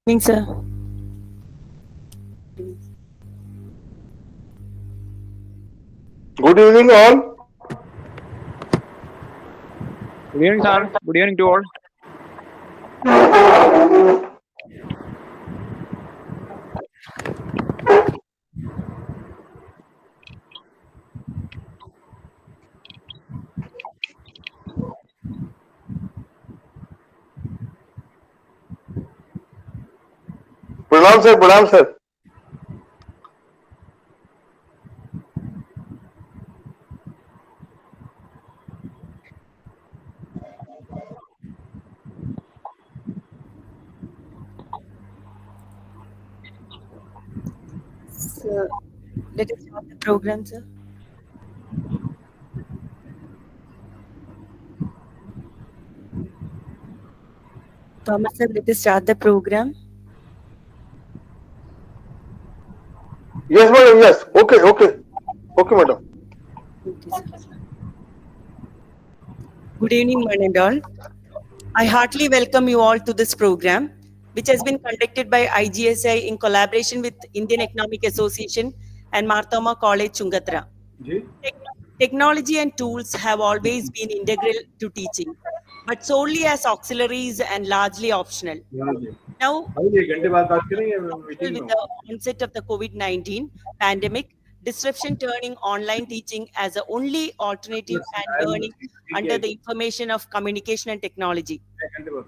Evening, sir. Good evening, all. Good evening, sir. Good evening to all. Pranam sir, Pranam sir. Sir, let us start the program, sir. Thomas, sir, let us start the program. Yes, madam. Yes. Okay, okay. Okay, madam. Okay, sir. Good evening, one and all. I heartily welcome you all to this program, which has been conducted by IGSI in collaboration with Indian Economic Association and Marthoma College, Chungathara. Technology and tools have always been integral to teaching, but solely as auxiliaries and largely optional. Now, with the onset of the COVID-19 pandemic, disruption turning online teaching as the only alternative and learning under the information of communication and technology.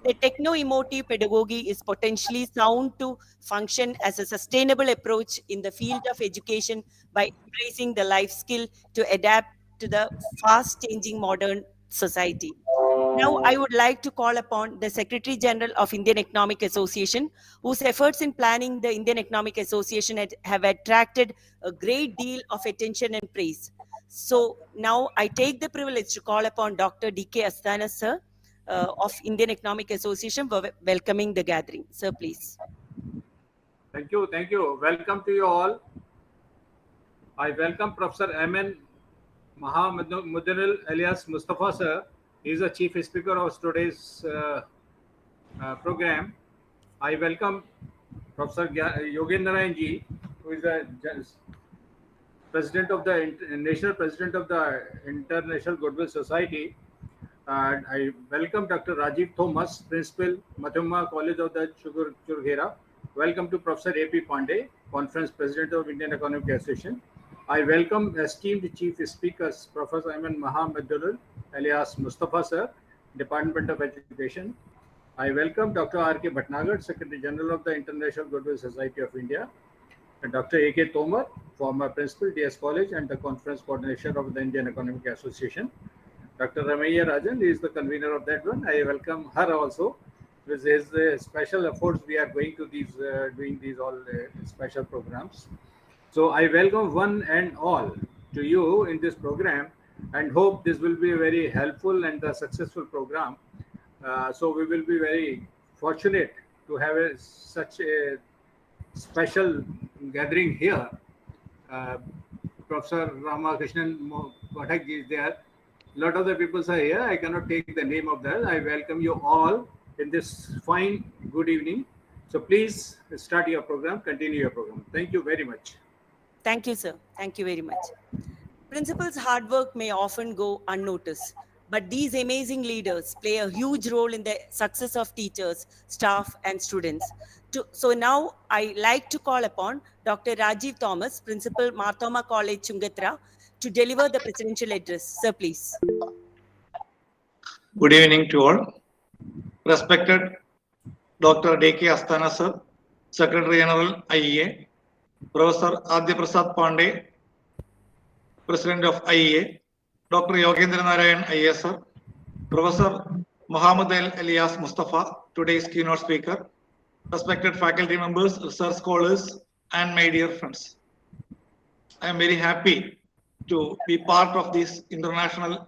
The techno-emotive pedagogy is potentially sound to function as a sustainable approach in the field of education by embracing the life skill to adapt to the fast-changing modern society. Now, I would like to call upon the Secretary General of Indian Economic Association, whose efforts in planning the Indian Economic Association have attracted a great deal of attention and praise. So now I take the privilege to call upon Dr. D.K. Asthana, sir, of Indian Economic Association for welcoming the gathering. Sir, please. Thank you, thank you. Welcome to you all. I welcome Professor M.N. Mahamuddinul alias Mustafa sir. He is the chief speaker of today's program. I welcome Professor Yogendra ji, who is the president of the national president of the International Goodwill Society. And I welcome Dr. Rajiv Thomas, Principal, Thoma College of the Chungathara. Welcome to Professor A.P. Pandey, Conference President of Indian Economic Association. I welcome esteemed Chief Speakers, Professor Ayman Mahamuddinul, alias Mustafa Sir, Department of Education. I welcome Dr. R.K. Bhatnagar, Secretary General of the International Goodwill Society of India, and Dr. A.K. Thoma, former Principal, DS College, and the Conference Coordinator of the Indian Economic Association. Dr. Ramaiah Rajan is the convener of that one. I welcome her also. With his special efforts, we are going to these doing these all special programs. So I welcome one and all to you in this program, and hope this will be a very helpful and a successful program. So we will be very fortunate to have such a special gathering here. Professor Ramakrishnan Pathak is there. A lot of the people are here. I cannot take the name of that. I welcome you all in this fine good evening. So please start your program, continue your program. Thank you very much. Thank you, sir. Thank you very much. Principals' hard work may often go unnoticed, but these amazing leaders play a huge role in the success of teachers, staff, and students. So now I like to call upon Dr. Rajiv Thomas, Principal, Marthoma College, Chungathara, to deliver the presidential address. Sir, please. Good evening to all. Respected Dr. D.K. Asthana sir, Secretary General IEA, Professor Adya Prasad Pandey, President of IEA, Dr. Yogendra Narayan IAS sir, Professor Muhammad Elias Mustafa, today's keynote speaker, respected faculty members, research scholars, and my dear friends. I am very happy to be part of this international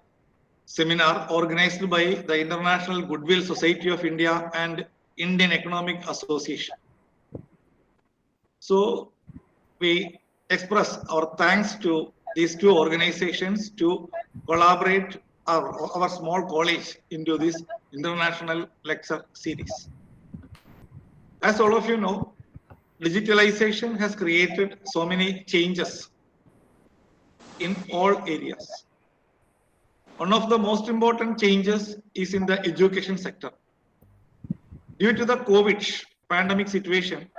seminar organized by the International Goodwill Society of India and Indian Economic Association. So we express our thanks to these two organizations to collaborate our small college into this international lecture series. As all of you know, digitalization has created so many changes in all areas. One of the most important changes is in the education sector. Due to the COVID pandemic situation,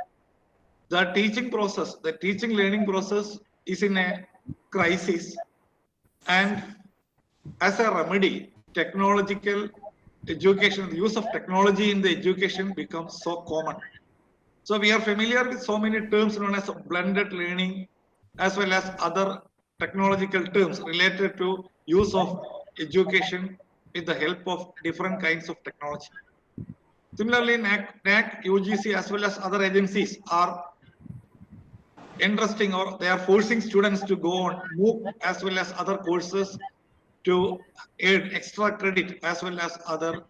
the teaching process, the teaching learning process is in a crisis, and as a remedy, technological education, the use of technology in the education becomes so common. So we are familiar with so many terms known as blended learning, as well as other technological terms related to use of education with the help of different kinds of technology. Similarly, NAC, UGC, as well as other agencies are interesting, or they are forcing students to go on MOOC as well as other courses to earn extra credit as well as other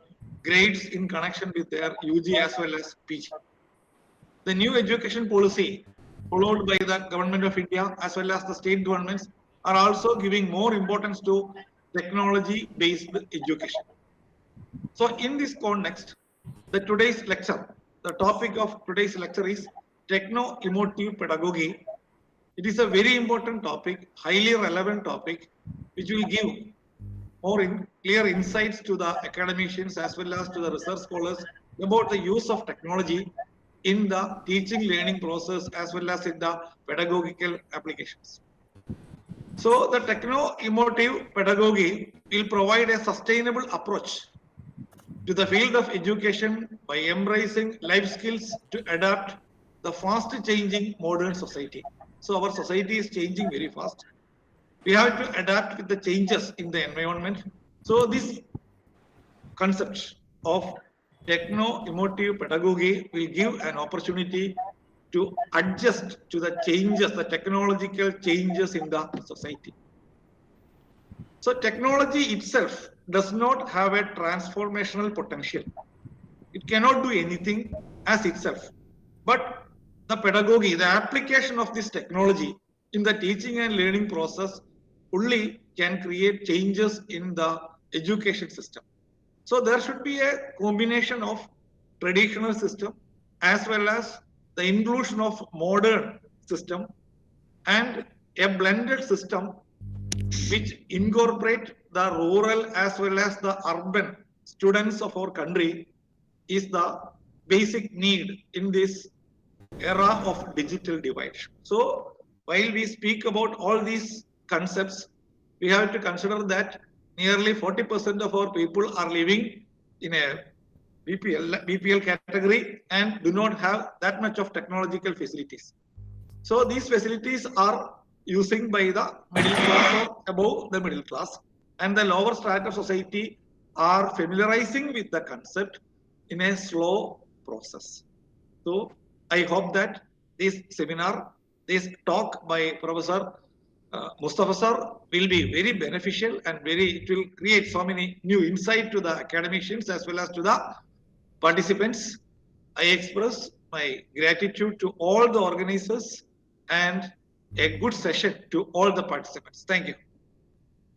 grades in connection with their UG as well as PG. The new education policy followed by the government of India as well as the state governments are also giving more importance to technology based education. So in this context, today's lecture, the topic of today's lecture is Techno Emotive Pedagogy. It is a very important topic, highly relevant topic, which will give more clear insights to the academicians as well as to the research scholars about the use of technology in the teaching learning process as well as in the pedagogical applications. So the techno-emotive pedagogy will provide a sustainable approach to the field of education by embracing life skills to adapt the fast changing modern society. So our society is changing very fast. We have to adapt with the changes in the environment. So this concept of techno-emotive pedagogy will give an opportunity to adjust to the changes, the technological changes in the society. So technology itself does not have a transformational potential. It cannot do anything as itself. But the pedagogy, the application of this technology in the teaching and learning process only can create changes in the education system. So there should be a combination of traditional system as well as the inclusion of modern system and a blended system which incorporate the rural as well as the urban students of our country is the basic need in this era of digital divide. So while we speak about all these concepts, we have to consider that nearly 40% of our people are living in a BPL category and do not have that much of technological facilities. So these facilities are using by the middle class or above the middle class, and the lower strata of society are familiarizing with the concept in a slow process. So I hope that this seminar, this talk by Professor Mustafa sir will be very beneficial and it will create so many new insight to the academicians as well as to the participants. I express my gratitude to all the organizers and a good session to all the participants. Thank you.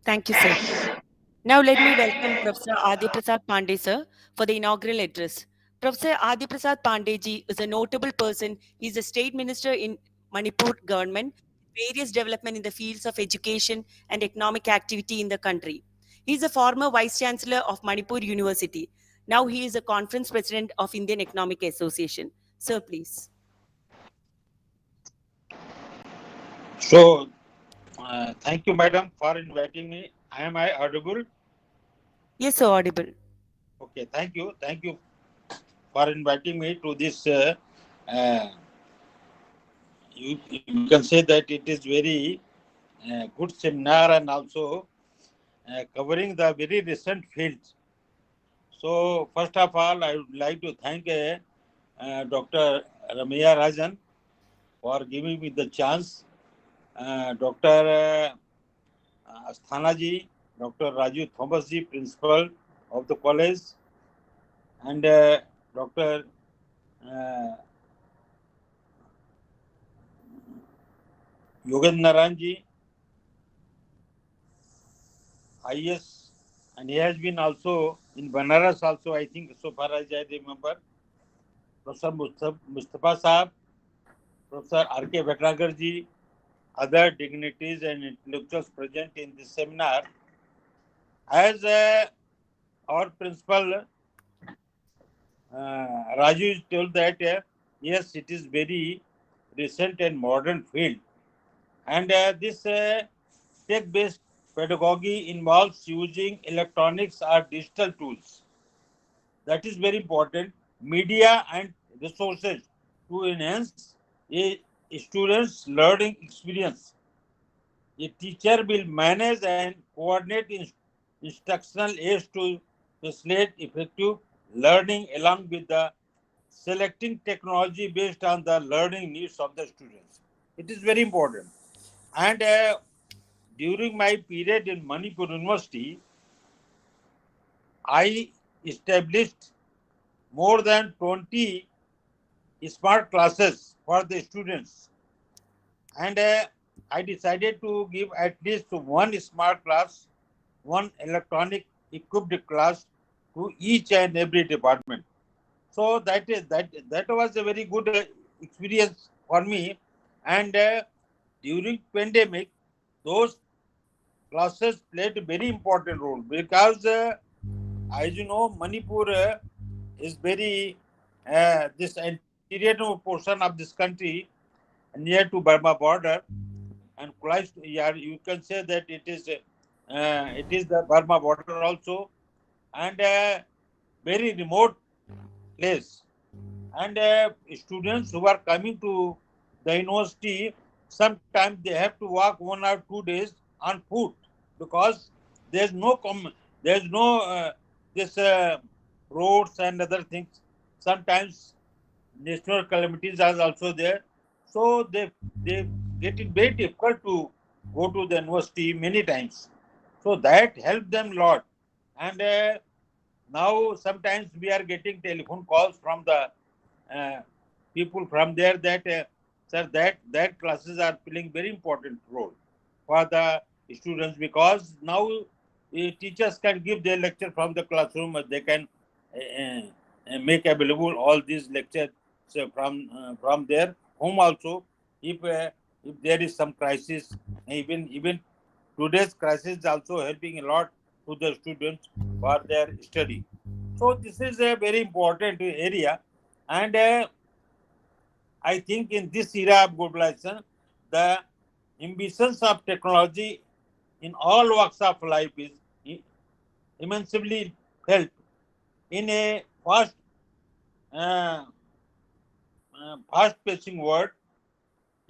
Thank you, sir. Now let me welcome Professor Adi Prasad Pandey, sir, for the inaugural address. Professor Adi Prasad Pandey ji is a notable person. He is a state minister in Manipur government, various development in the fields of education and economic activity in the country. He is a former vice chancellor of Manipur University. Now he is a conference president of Indian Economic Association. Sir, please. So, thank you, madam, for inviting me. Am I audible? Yes, sir, audible. Okay, thank you. Thank you for inviting me to this. You can say that it is very good seminar and also covering the very recent fields. So, first of all, I would like to thank Dr. Ramya Rajan for giving me the chance. Dr. Asthana ji, Dr. Raju Thomas ji, principal of the college, and Dr. Yogendra ji, IS, and he has been also in Banaras also, I think, so far as I remember. Professor Mustafa Saab, Professor R.K. Bhatnagarji, other dignitaries and intellectuals present in this seminar. As our principal Raju told that yes, it is very recent and modern field, and this tech-based pedagogy involves using electronics or digital tools. That is very important. Media and resources to enhance a student's learning experience. A teacher will manage and coordinate instructional aids to facilitate effective learning along with the selecting technology based on the learning needs of the students. It is very important. And during my period in Manipur University, I established more than 20 smart classes for the students. And I decided to give at least one smart class, one electronic equipped class to each and every department. So that was a very good experience for me. And during pandemic, those classes played a very important role because, as you know, Manipur is very this interior portion of this country near to Burma border and close. Yeah, you can say that it is the Burma border also, and very remote place. And students who are coming to the university, sometimes they have to walk 1 or 2 days on foot because there's no there's no this roads and other things. Sometimes natural calamities are also there, so they get it very difficult to go to the university many times. So that helped them a lot. And now sometimes we are getting telephone calls from the uh, people from there that sir, that classes are playing very important role for the students because now teachers can give their lecture from the classroom. They can make available all these lectures from their home also. If there is some crisis, even today's crisis is also helping a lot to the students for their study. So this is a very important area, and I think in this era of globalization, the ambitions of technology in all walks of life is immensely felt in a uh, fast-pacing world.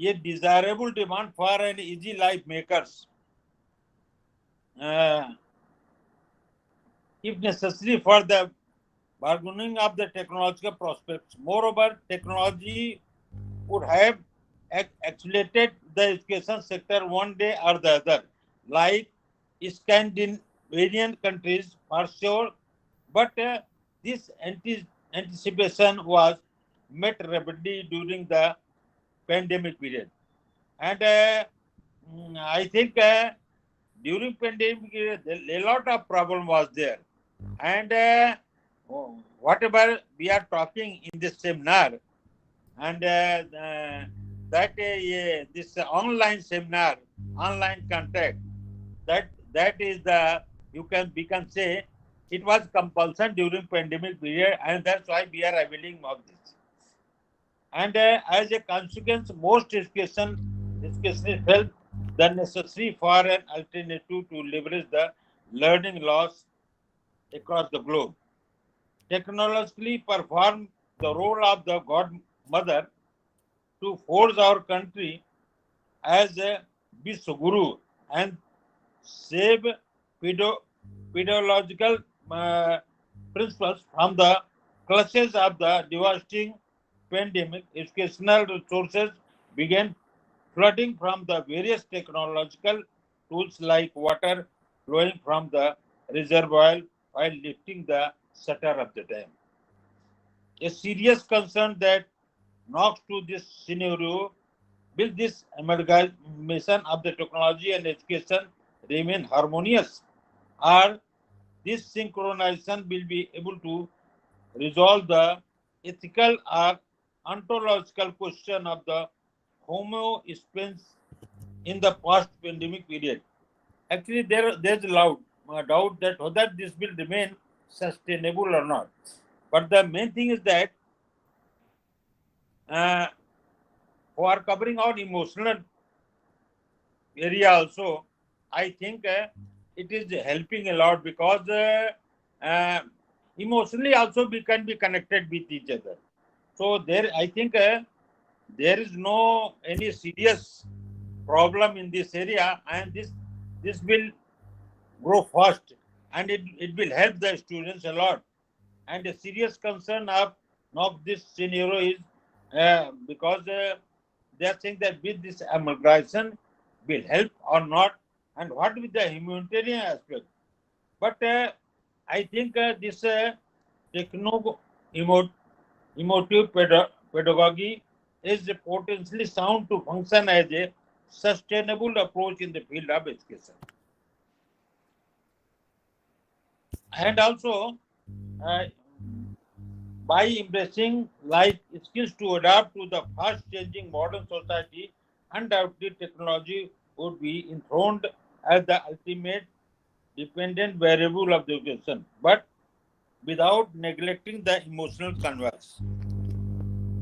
A desirable demand for an easy life makers, uh, if necessary, for the bargaining of the technological prospects. Moreover, technology would have accelerated the education sector one day or the other, like Scandinavian countries for sure. But this anticipation was met rapidly during the pandemic period. And I think during pandemic period, a lot of problem was there. And whatever we are talking in this seminar, and that this online seminar, online contact, that is the we can say it was compulsion during pandemic period, and that's why we are availing of this. And as a consequence, most education felt the necessary for an alternative to leverage the learning loss across the globe. Technologically perform the role of the godmother to force our country as a Bisguru and save pedo- pedagogical uh, principles from the clutches of the devastating pandemic. Educational resources began flooding from the various technological tools like water flowing from the reservoir while lifting the shutter of the dam. A serious concern that knocks to this scenario: will this amalgamation of the technology and education remain harmonious, or this synchronization will be able to resolve the ethical or ontological question of the Homo sapiens in the post-pandemic period. Actually, there's a loud doubt that whether this will remain sustainable or not. But the main thing is that uh, for covering our emotional area also, I think it is helping a lot because emotionally also we can be connected with each other. So there, I think there is no any serious problem in this area, and this will grow fast, and it will help the students a lot. And a serious concern of this scenario is because they are saying that with this amalgamation will help or not, and what with the humanitarian aspect. But I think this techno emo- emotive pedagogy is potentially sound to function as a sustainable approach in the field of education. And also, uh, by embracing life skills to adapt to the fast changing modern society, undoubtedly technology would be enthroned as the ultimate dependent variable of the education, but without neglecting the emotional canvas.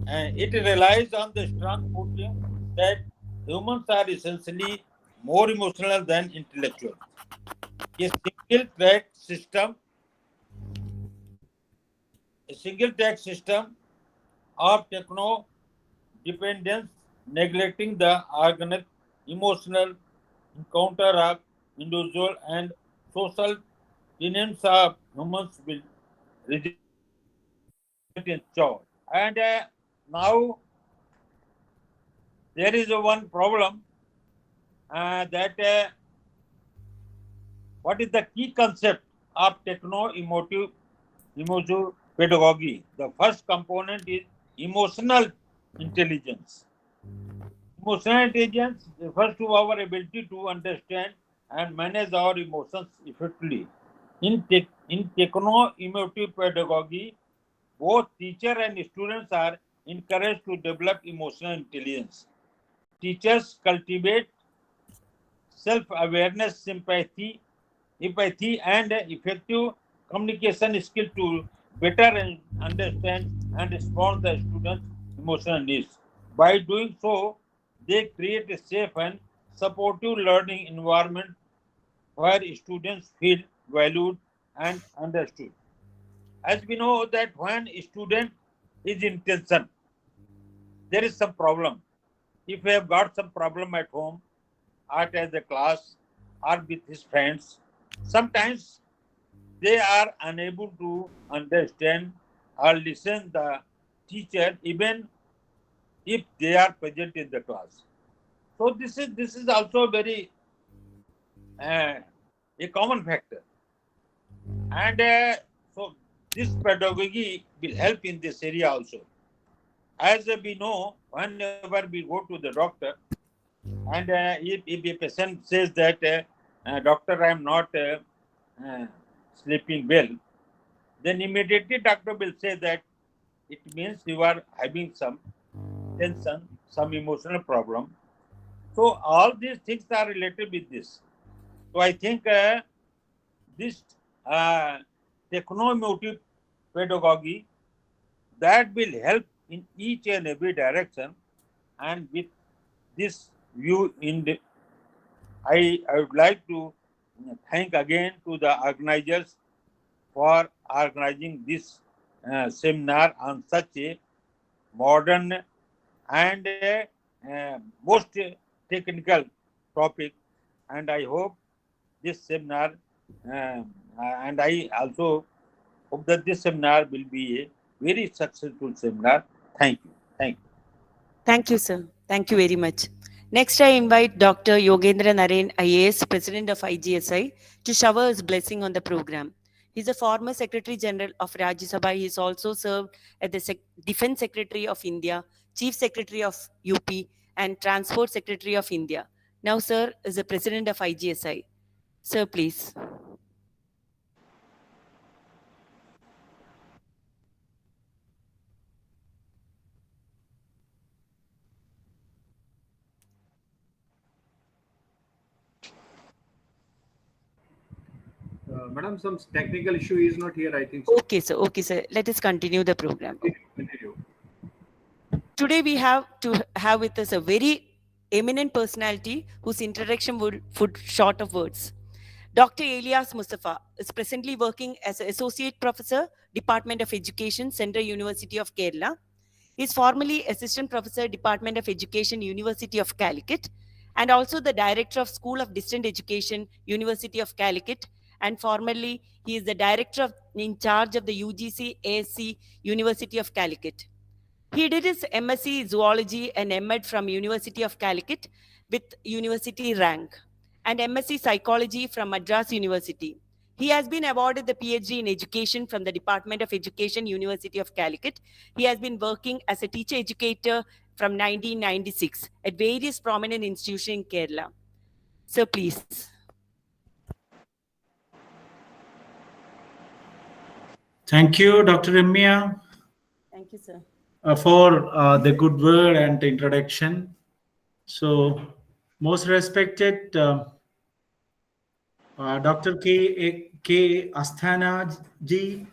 And it relies on the strong footing that humans are essentially more emotional than intellectual. A single track system of techno dependence, neglecting the organic, emotional encounter of individual and social tenets of humans will result in chaos. And now there is a one problem that what is the key concept of emotive pedagogy? The first component is emotional intelligence. Emotional intelligence refers to our ability to understand and manage our emotions effectively. In techno-emotive pedagogy, both teacher and students are encouraged to develop emotional intelligence. Teachers cultivate self-awareness, empathy, and effective communication skill to better understand and respond to the students' emotional needs. By doing so, they create a safe and supportive learning environment where students feel valued and understood. As we know that when a student is in tension, there is some problem. If we have got some problem at home, at as a class, or with his friends, sometimes they are unable to understand or listen the teacher even if they are present in the class. So this is also very uh, a common factor, and so this pedagogy will help in this area also. As we know, whenever we go to the doctor, and if a patient says that, doctor, I am not uh, sleeping well, then immediately doctor will say that it means you are having some tension, some emotional problem. So all these things are related with this. So I think this uh, techno-emotive pedagogy that will help in each and every direction. And with this view I would like to thank again to the organizers for organizing this seminar on such a modern and most technical topic. And I hope this seminar, and I also hope that this seminar will be a very successful seminar. Thank you. Thank you. Thank you, sir. Thank you very much. Next, I invite Dr. Yogendra Naren, IAS, President of IGSI, to shower his blessing on the program. He is a former Secretary General of Rajya Sabha. He has also served as the Defense Secretary of India, Chief Secretary of UP, and Transport Secretary of India. Now, sir is the President of IGSI. Sir, please. Madam, some technical issue is not here, I think so. Okay, sir. Okay, sir. Let us continue the program. Continue. Today we have to have with us a very eminent personality whose introduction would short of words. Dr. Elias Mustafa is presently working as an Associate Professor, Department of Education, Central University of Kerala. He is formerly Assistant Professor, Department of Education, University of Calicut, and also the Director of School of Distant Education, University of Calicut, and formerly he is the Director in charge of the UGC ASC, University of Calicut. He did his MSc Zoology and MEd from University of Calicut with university rank and MSc Psychology from Madras University. He has been awarded the PhD in Education from the Department of Education, University of Calicut. He has been working as a teacher educator from 1996 at various prominent institutions in Kerala. Sir, please. Thank you, Dr. Ramya, Thank you, sir. for the good word and introduction. So, most respected Dr. K. Asthana ji,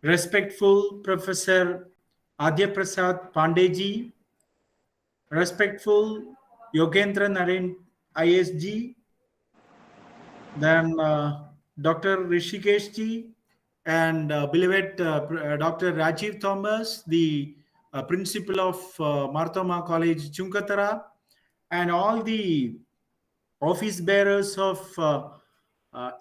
respectful Professor Adya Prasad Pandey ji, respectful Yogendra Naren ISG, then Dr. Rishikesh ji, and beloved Dr. Rajiv Thomas, the principal of Marthoma College, Chungathara, and all the office bearers of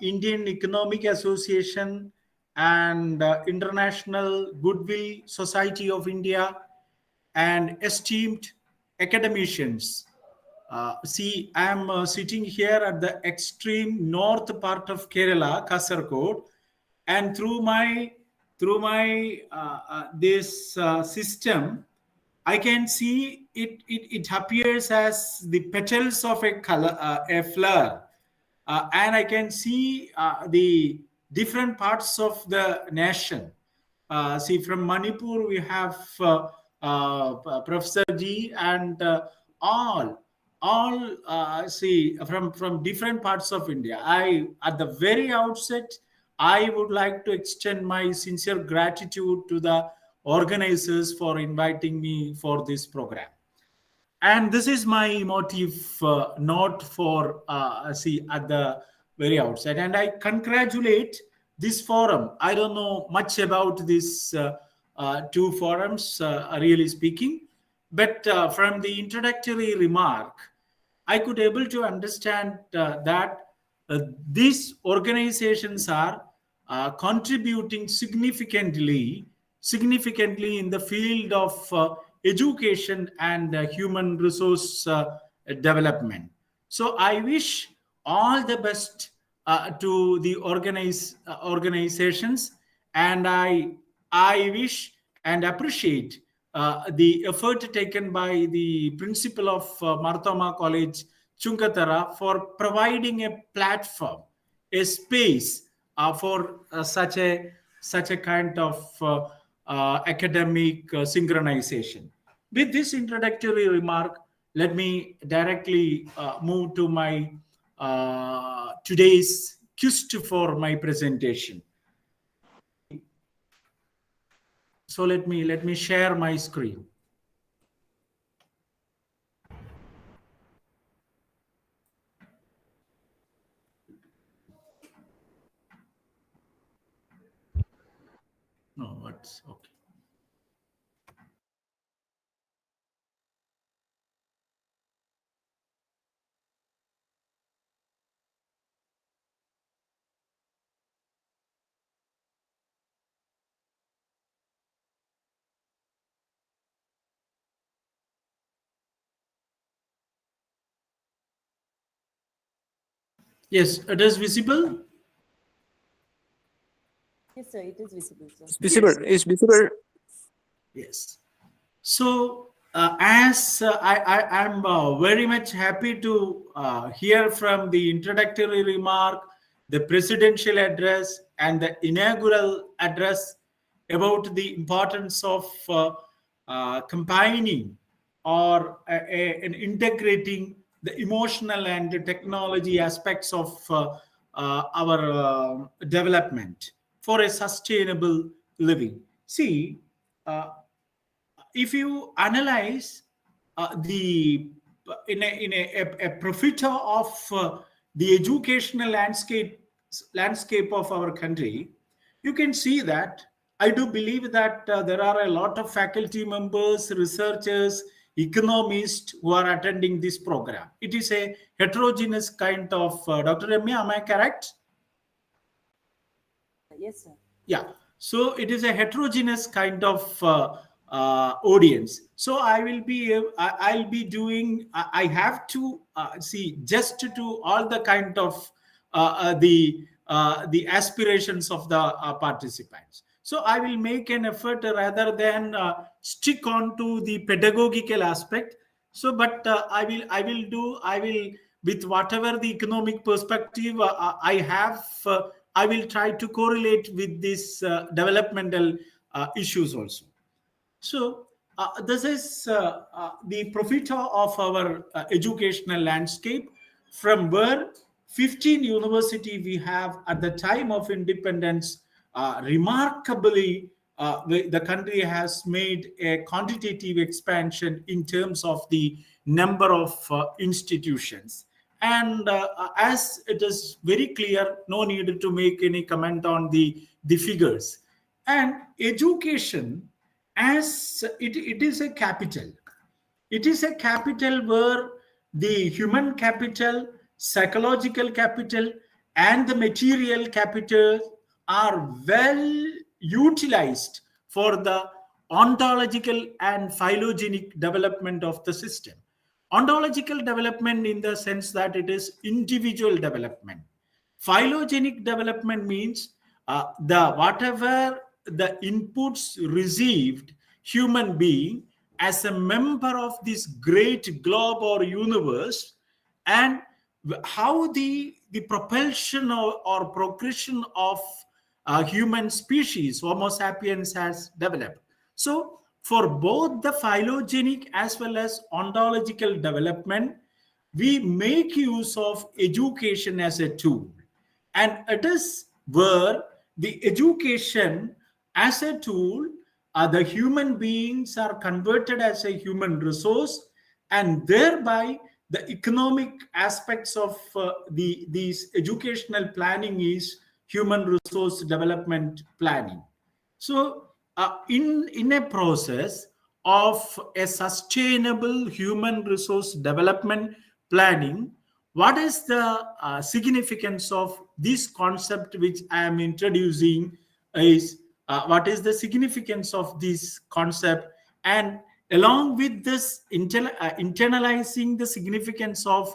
Indian Economic Association and International Goodwill Society of India, and esteemed academicians. See, I am sitting here at the extreme north part of Kerala, Kasargod, and through my this system, I can see it appears as the petals of a color, a flower, and I can see the different parts of the nation. See, from Manipur we have Professor G, and all see from different parts of India. I, at the very outset, I would like to extend my sincere gratitude to the organizers for inviting me for this program. And this is my emotive note for see at the very outset. And I congratulate this forum. I don't know much about these two forums, really speaking, but from the introductory remark, I could able to understand that these organizations are contributing significantly in the field of education and human resource development. So I wish all the best to the organizations, and I wish and appreciate the effort taken by the principal of Marthoma College, Chungathara, for providing a platform, a space for such a kind of academic synchronization. With this introductory remark, let me directly move to my today's quest for my presentation. So let me share my screen. No, what's okay. Yes, it is visible. Yes, sir. It is visible, sir. It's visible. It's visible. Yes. So, as I am very much happy to hear from the introductory remark, the presidential address, and the inaugural address about the importance of combining or and integrating the emotional and the technology aspects of our development for a sustainable living. See, if you analyze the in a profiter of the educational landscape of our country, you can see that I do believe that there are a lot of faculty members, researchers, economists who are attending this program. It is a heterogeneous kind of Dr. Ramya, am I correct? Yes, sir. Yeah, so it is a heterogeneous kind of audience. So I'll be doing, I have to see just to do all the kind of the aspirations of the participants. So I will make an effort rather than stick on to the pedagogical aspect. So but I will with whatever the economic perspective I have, I will try to correlate with these developmental issues also. So this is the profiter of our educational landscape, from where 15 university we have at the time of independence. Remarkably, the country has made a quantitative expansion in terms of the number of institutions. And as it is very clear, no need to make any comment on the figures. And education, as it is a capital, it is a capital where the human capital, psychological capital, and the material capital are well utilized for the ontological and phylogenic development of the system. Ontological development in the sense that it is individual development. Phylogenic development means the whatever the inputs received human being as a member of this great globe or universe, and how the propulsion or progression of human species Homo sapiens has developed. So for both the phylogenic as well as ontological development, we make use of education as a tool. And it is where the education as a tool, the human beings are converted as a human resource, and thereby the economic aspects of these educational planning is human resource development planning. So in a process of a sustainable human resource development planning, what is the significance of this concept which I am introducing is what is the significance of this concept, and along with this internalizing the significance of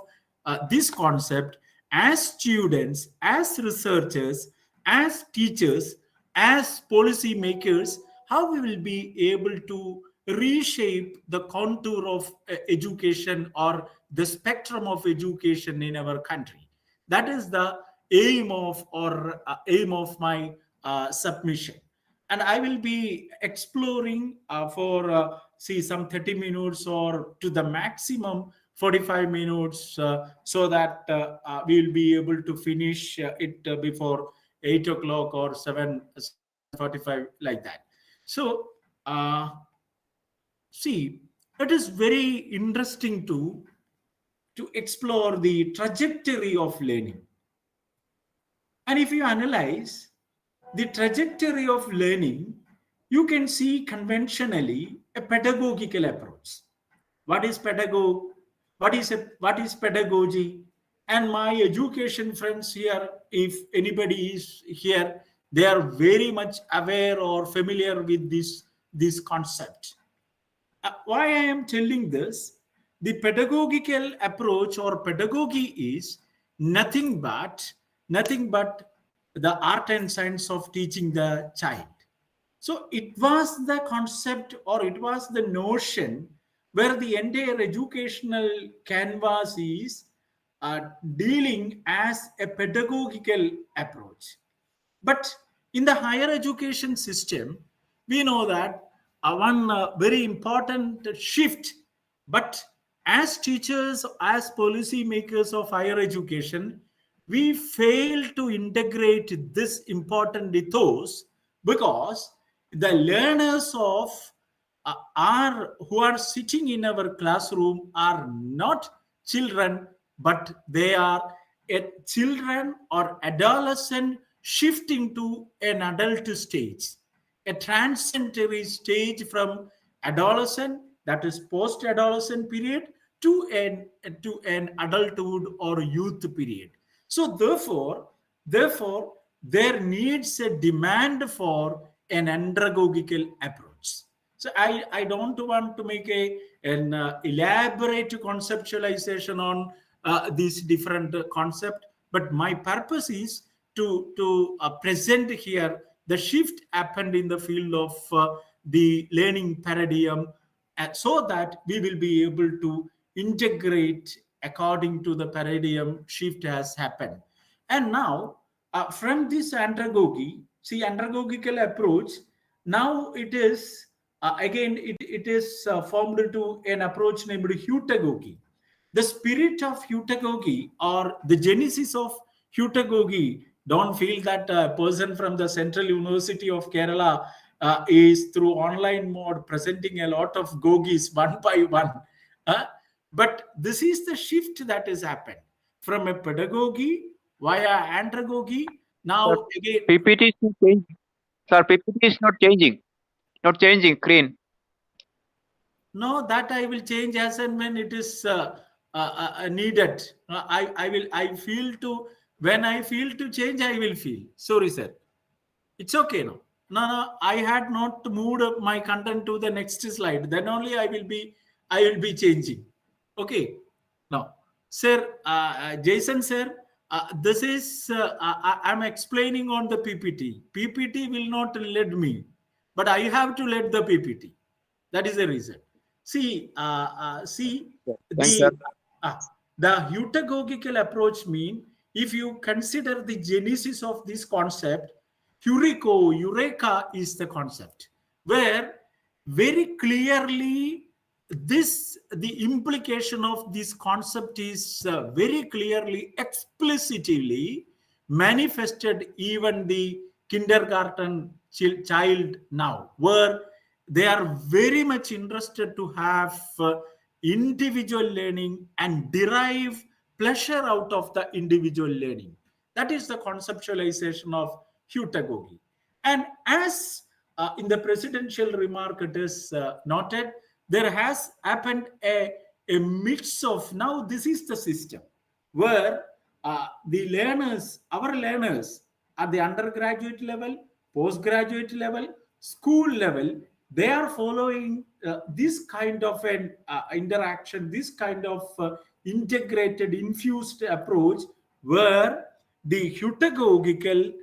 this concept, as students, as researchers, as teachers, as policy makers, how we will be able to reshape the contour of education or the spectrum of education in our country. That is the aim of my submission. And I will be exploring for see some 30 minutes or to the maximum 45 minutes, so that we will be able to finish it before 8 o'clock or 7:45, like that. So see, it is very interesting to explore the trajectory of learning. And if you analyze the trajectory of learning, you can see conventionally a pedagogical approach. What is pedagogy? What is pedagogy? And my education friends here, if anybody is here, they are very much aware or familiar with this concept. Why I am telling this? The pedagogical approach or pedagogy is nothing but the art and science of teaching the child. So it was the concept, or it was the notion, where the entire educational canvas is dealing as a pedagogical approach. But in the higher education system, we know that one very important shift. But as teachers, as policy makers of higher education, we fail to integrate this important ethos because the learners of are who are sitting in our classroom are not children, but they are children or adolescent shifting to an adult stage, a transitory stage from adolescent, that is post adolescent period, to an adulthood or youth period. So therefore there needs a demand for an andragogical approach. So I don't want to make an elaborate conceptualization on these different concept, but my purpose is to present here the shift happened in the field of the learning paradigm, so that we will be able to integrate according to the paradigm shift has happened. And now, from this andragogy, see, andragogical approach, now it is again it is formed into an approach named heutagogy. The spirit of heutagogy or the genesis of heutagogy, don't feel that a person from the Central University of Kerala is through online mode presenting a lot of gogis one by one. Uh, but this is the shift that has happened from a pedagogy via andragogy. Sir, Now again, PPT is not changing. Sir, PPT is not changing. Not changing. Green. no, that I will change as and when it is needed. I feel to, when I feel to change, I will feel. Sorry, sir. It's okay now. No, I had not moved my content to the next slide. Then only I will be changing. Okay. Now, sir, Jason, sir, this is I'm explaining on the PPT. PPT will not let me, but I have to let the PPT. That is the reason. See Thanks, sir. uh, the heutagogical approach mean, if you consider the genesis of this concept, eureka is the concept where very clearly the implication of this concept is very clearly explicitly manifested even the kindergarten child now, where they are very much interested to have individual learning and derive pleasure out of the individual learning. That is the conceptualization of heutagogy. And as in the presidential remark it is noted, there has happened a mix of, now this is the system where the learners, our learners at the undergraduate level, postgraduate level, school level, they are following this kind of an interaction, this kind of integrated, infused approach where the heutagogical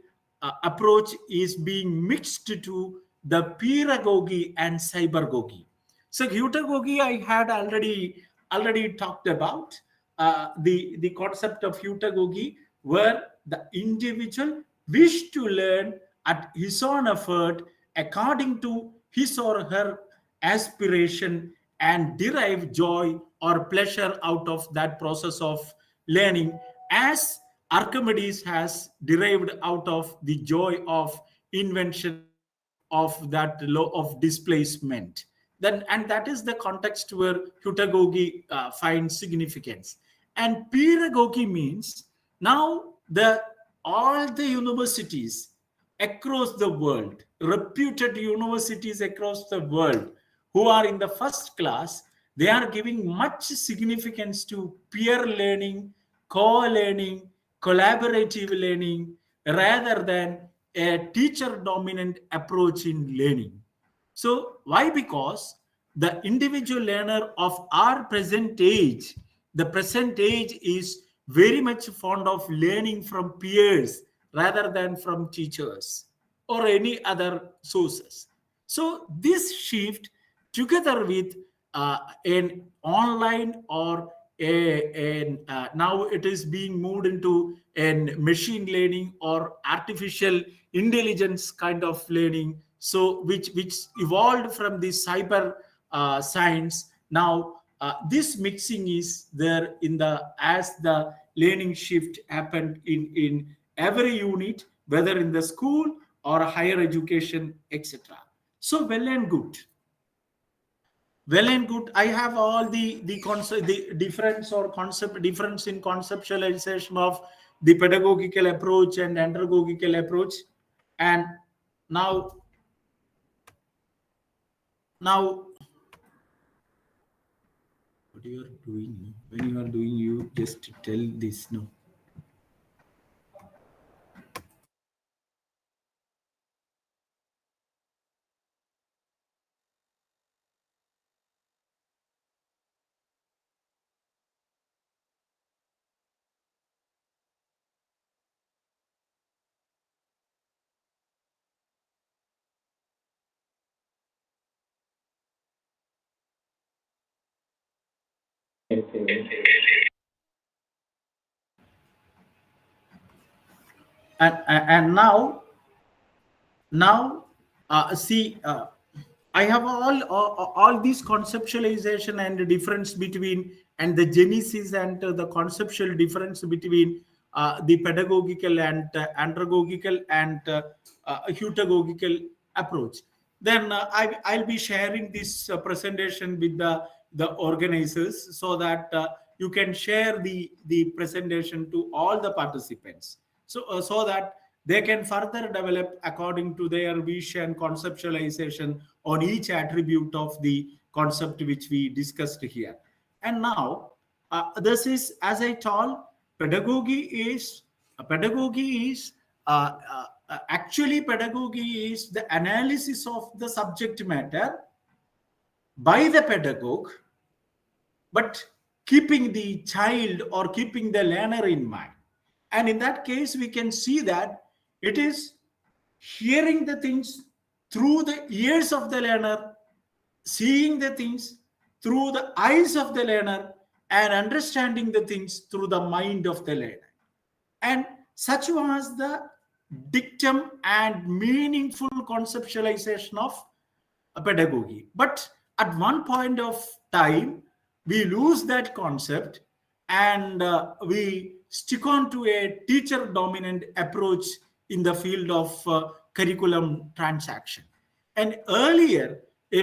approach is being mixed to the pedagogy and cybergogy. So heutagogy I had already talked about the concept of heutagogy, where the individual wish to learn at his own effort according to his or her aspiration and derive joy or pleasure out of that process of learning, as Archimedes has derived out of the joy of invention of that law of displacement. Then, and that is the context where heutagogy finds significance. And pedagogy means now the all the universities across the world, reputed universities across the world, who are in the first class, they are giving much significance to peer learning, co-learning, collaborative learning, rather than a teacher dominant approach in learning. So why? Because the individual learner of our present age, the present age is very much fond of learning from peers rather than from teachers or any other sources. So this shift, together with an online or now it is being moved into an machine learning or artificial intelligence kind of learning, so which evolved from the cyber science. Now this mixing is there in the as the learning shift happened in every unit, whether in the school or higher education, etc. So well and good, I have all the concept, the difference or concept difference in conceptualization of the pedagogical approach and andragogical approach. And now what you are doing, no? When you are doing, you just tell this, no? And now see, I have all these conceptualization and the difference between, and the genesis and the conceptual difference between the pedagogical and andragogical and heutagogical approach. Then I'll be sharing this presentation with the organizers, so that you can share the presentation to all the participants, so that they can further develop according to their vision conceptualization on each attribute of the concept which we discussed here. And now this is, as I told, pedagogy is actually pedagogy is the analysis of the subject matter by the pedagogue, but keeping the child or keeping the learner in mind. And in that case, we can see that it is hearing the things through the ears of the learner, seeing the things through the eyes of the learner, and understanding the things through the mind of the learner. And such was the dictum and meaningful conceptualization of pedagogy. But at one point of time, we lose that concept, and we stick on to a teacher dominant approach in the field of curriculum transaction. And earlier,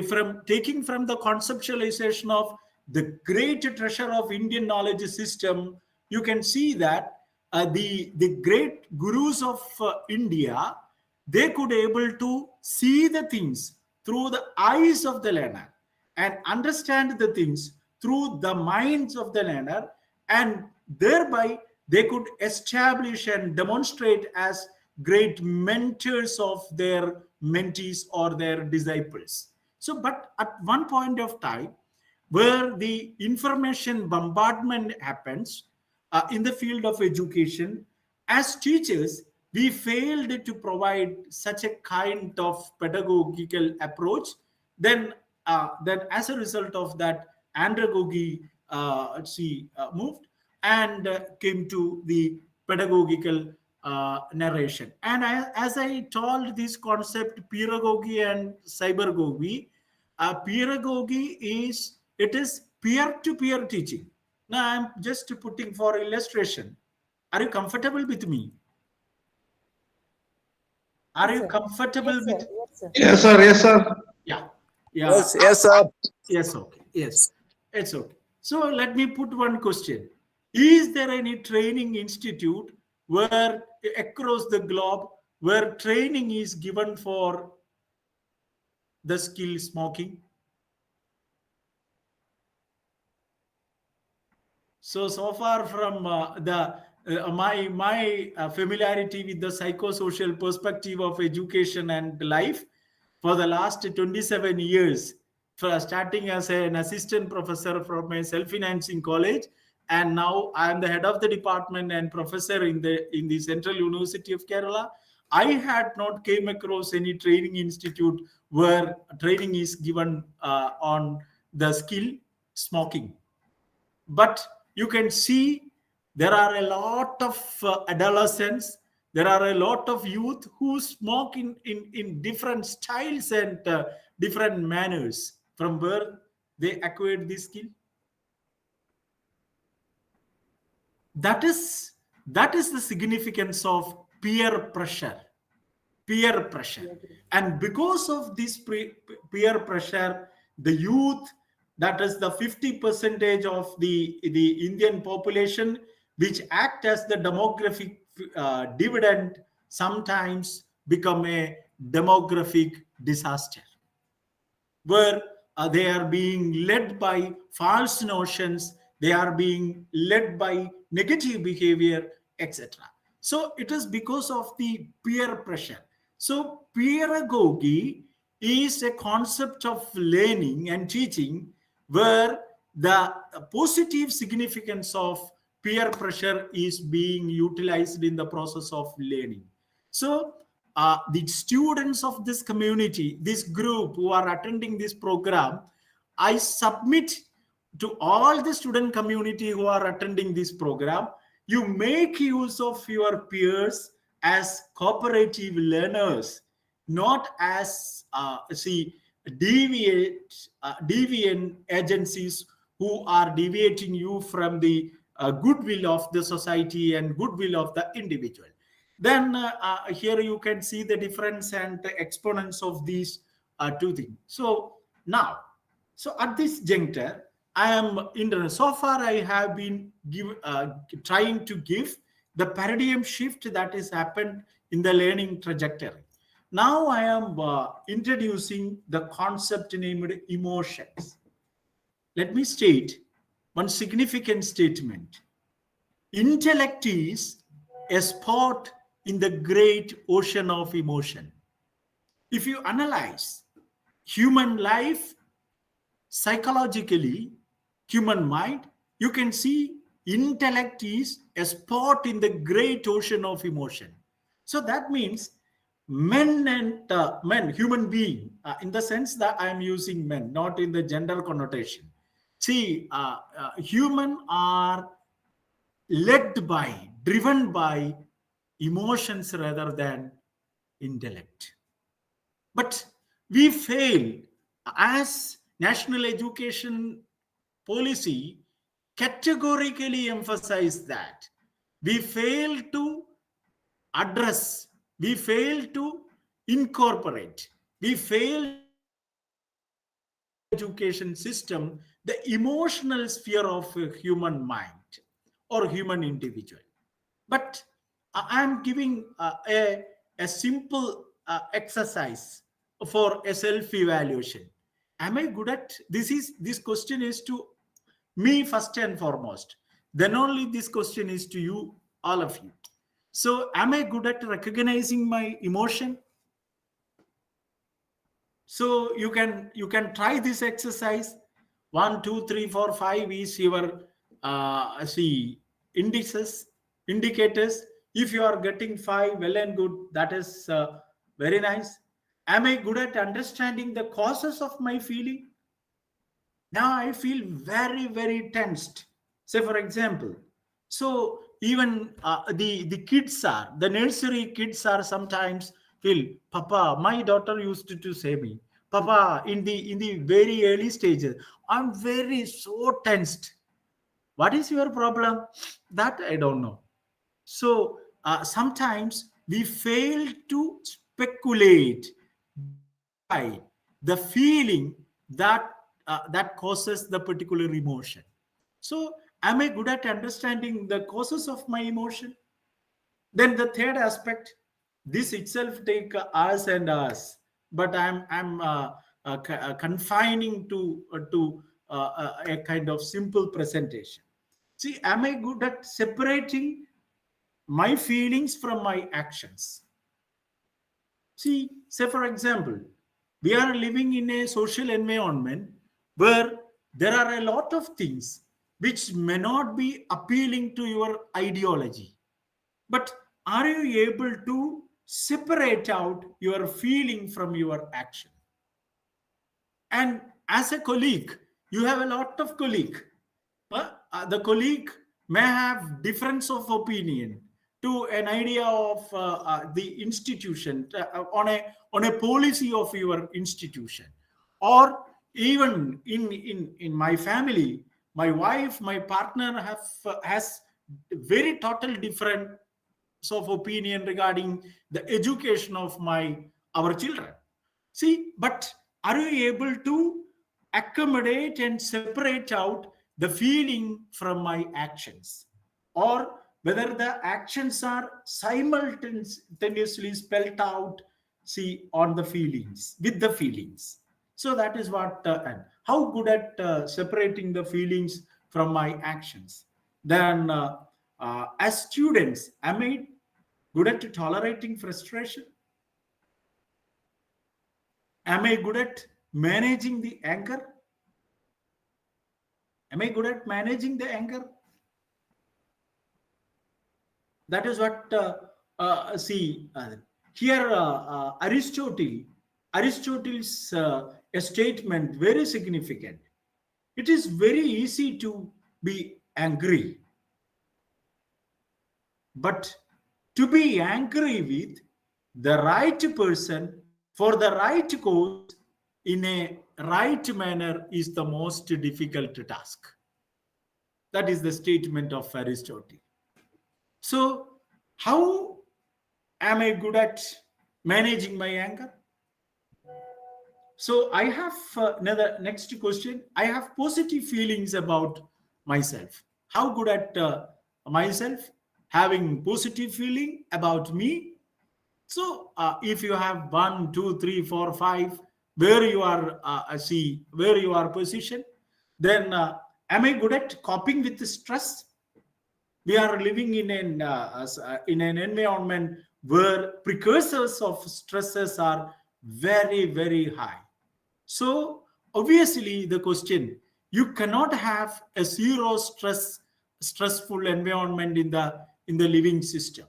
from taking from the conceptualization of the great treasure of Indian knowledge system, you can see that the great gurus of India, they could able to see the things through the eyes of the learner and understand the things through the minds of the learner, and thereby they could establish and demonstrate as great mentors of their mentees or their disciples. So but at one point of time, where the information bombardment happens in the field of education, as teachers, we failed to provide such a kind of pedagogical approach. Then as a result of that, andragogy moved and came to the pedagogical narration. And as I told, this concept pedagogy and cybergogy, pedagogy is peer-to-peer teaching. Now I'm just putting for illustration. Are you comfortable with me? Are you comfortable with? Yes, sir. Yes, sir. Yeah. Yes, sir. Yes, okay. Yes, it's okay. So let me put one question. Is there any training institute where across the globe where training is given for the skill smoking? So far from the my familiarity with the psychosocial perspective of education and life for the last 27 years, starting as an assistant professor from a self-financing college, and now I am the head of the department and professor in the Central University of Kerala. I had not came across any training institute where training is given on the skill smoking. But you can see there are a lot of adolescents, there are a lot of youth who smoke in different styles and different manners. From where they acquired this skill? that is that is the significance of peer pressure. And because of this peer pressure, the youth, that is the 50 percentage of the Indian population, which act as the demographic dividend, sometimes become a demographic disaster, where they are being led by false notions, they are being led by negative behavior, etc. So it is because of the peer pressure. So pedagogy is a concept of learning and teaching where the positive significance of peer pressure is being utilized in the process of learning. So the students of this community, this group who are attending this program, I submit to all the student community who are attending this program, you make use of your peers as cooperative learners, not as deviant agencies who are deviating you from the goodwill of the society and goodwill of the individual. Then here you can see the difference and the exponents of these two things. So now, so at this juncture, I am in so far I have been trying to give the paradigm shift that has happened in the learning trajectory. Now I am introducing the concept named emotions. Let me state one significant statement. Intellect is a spot in the great ocean of emotion. If you analyze human life psychologically, human mind, you can see intellect is a spot in the great ocean of emotion. So that means men, human being, in the sense that I am using men, not in the gender connotation. See, human are led by, driven by emotions rather than intellect. But we fail, as national education policy categorically emphasize that. We fail to address, we fail to incorporate, we fail to include in the education system the emotional sphere of a human mind or human individual. But I am giving a simple exercise for a self evaluation. Am I good at this? This question is to me first and foremost. Then only this question is to you, all of you. So, am I good at recognizing my emotion? So you can try this exercise. 1 2 3 4 5 is your see indices indicators. If you are getting 5, well and good, that is very nice. Am I good at understanding the causes of my feeling? Now I feel very very tensed. Say for example, so even the kids are, the nursery kids are sometimes feel, Papa, my daughter used to say me, Papa, in the very early stages, I'm very so tensed. What is your problem? That I don't know. So sometimes we fail to speculate, justify the feeling that that causes the particular emotion. So, am I good at understanding the causes of my emotion? Then the third aspect, this itself take hours and hours, but I'm confining to a kind of simple presentation. See, am I good at separating my feelings from my actions? See, say for example, we are living in a social environment where there are a lot of things which may not be appealing to your ideology. But are you able to separate out your feeling from your action? And as a colleague, you have a lot of colleague. The colleague may have difference of opinion to an idea of the institution, on a policy of your institution, or even in my family, my wife, my partner has very total different of opinion regarding the education of our children. See, but are you able to accommodate and separate out the feeling from my actions, or whether the actions are simultaneously spelled out, see, on the feelings, with the feelings? So that is what, and how good at separating the feelings from my actions. Then, as students, am I good at tolerating frustration? Am I good at managing the anger? Am I good at managing the anger? That is what, see, here Aristotle's a statement very significant. It is very easy to be angry, but to be angry with the right person for the right cause in a right manner is the most difficult task. That is the statement of Aristotle. So, how am I good at managing my anger? So, I have another next question. I have positive feelings about myself. How good at myself having positive feeling about me? So, if you have 1, 2, 3, 4, 5, where you are, see where you are positioned, then am I good at coping with the stress? We are living in an environment where precursors of stresses are very, very high. So obviously the question, you cannot have a zero stressful environment in the living system.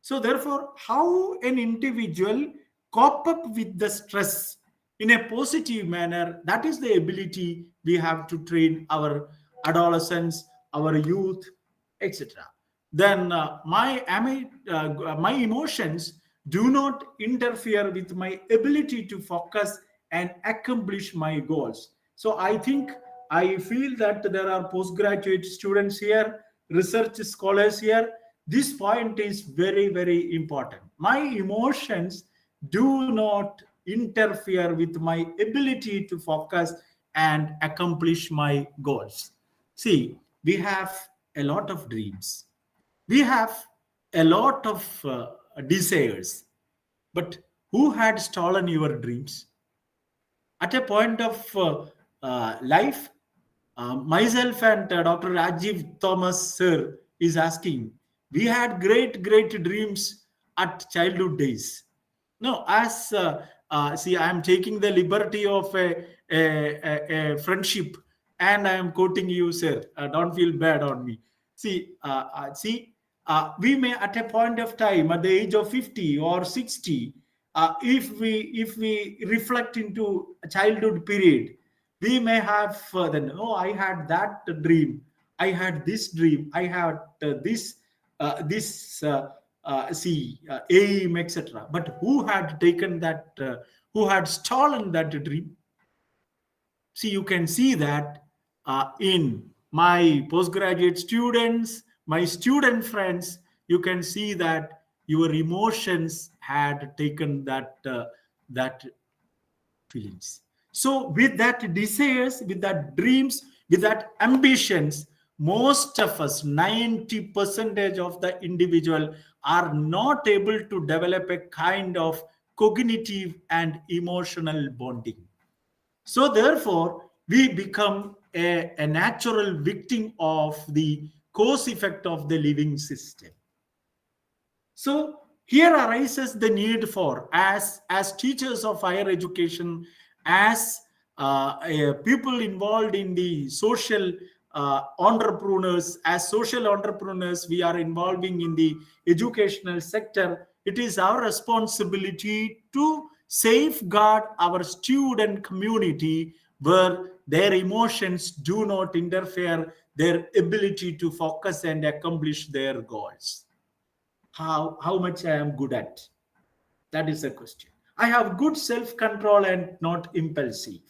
So therefore, how an individual cope up with the stress in a positive manner, that is the ability we have to train our adolescents, our youth, etc. Then my emotions do not interfere with my ability to focus and accomplish my goals. So I feel that there are postgraduate students here, research scholars here. This point is very, very important. My emotions do not interfere with my ability to focus and accomplish my goals. See, we have a lot of dreams, we have a lot of desires, but who had stolen your dreams? At a point of life, myself and Dr. Rajiv Thomas sir is asking, we had great dreams at childhood days. No, as see, I am taking the liberty of a friendship, and I am quoting you, sir. Don't feel bad on me. See, we may at a point of time, at the age of 50 or 60, if we reflect into a childhood period, we may have then, oh, I had that dream, I had this dream, I had this aim, etc. But who had taken that, who had stolen that dream? See, you can see that in my postgraduate students, my student friends, you can see that your emotions had taken that feelings. So with that desires, with that dreams, with that ambitions, most of us, 90% of the individual, are not able to develop a kind of cognitive and emotional bonding. So therefore, we become a natural victim of the cause effect of the living system. So here arises the need for, as teachers of higher education, as people involved in the social entrepreneurs, as social entrepreneurs, we are involving in the educational sector. It is our responsibility to safeguard our student community where their emotions do not interfere their ability to focus and accomplish their goals. How much I am good at, that is a question. I have good self control and not impulsive.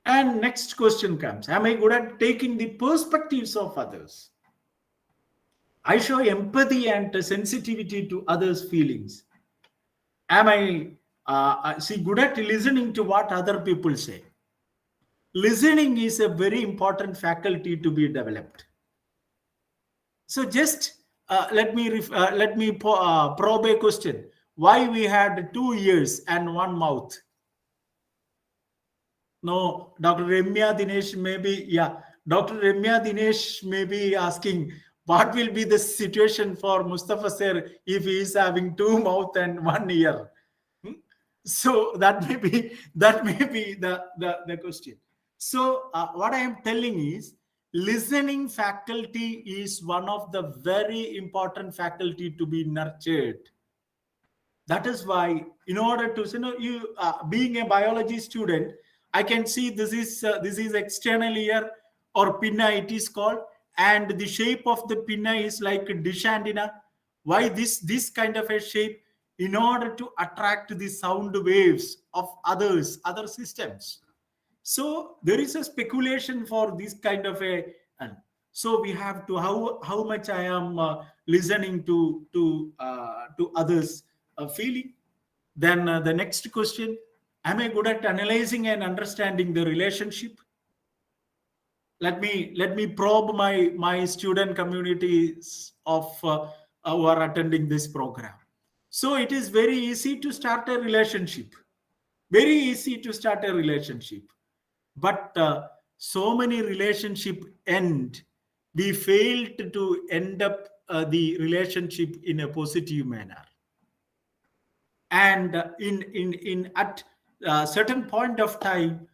And next question comes, am I good at taking the perspectives of others? I show empathy and sensitivity to others' feelings. Am I see good at listening to what other people say? Listening is a very important faculty to be developed. So just let me probe a question. Why we had 2 ears and one mouth? No, Dr. Remya Dinesh maybe, yeah, Dr. Remya Dinesh may be asking what will be the situation for Mustafa sir if he is having two mouth and one ear. Hmm? So that may be the question. So what I am telling is listening faculty is one of the very important faculty to be nurtured. That is why in order to you being a biology student, I can see this is external ear or pinna it is called, and the shape of the pinna is like a dish antenna. Why this kind of a shape? In order to attract the sound waves of other systems. So there is a speculation for this kind of a, and so we have to how much I am listening to others feeling. Then the next question: am I good at analyzing and understanding the relationship? Let me probe my student communities of who are attending this program. So it is very easy to start a relationship. Very easy to start a relationship, but so many relationship end. We failed to end up the relationship in a positive manner, and in at certain point of time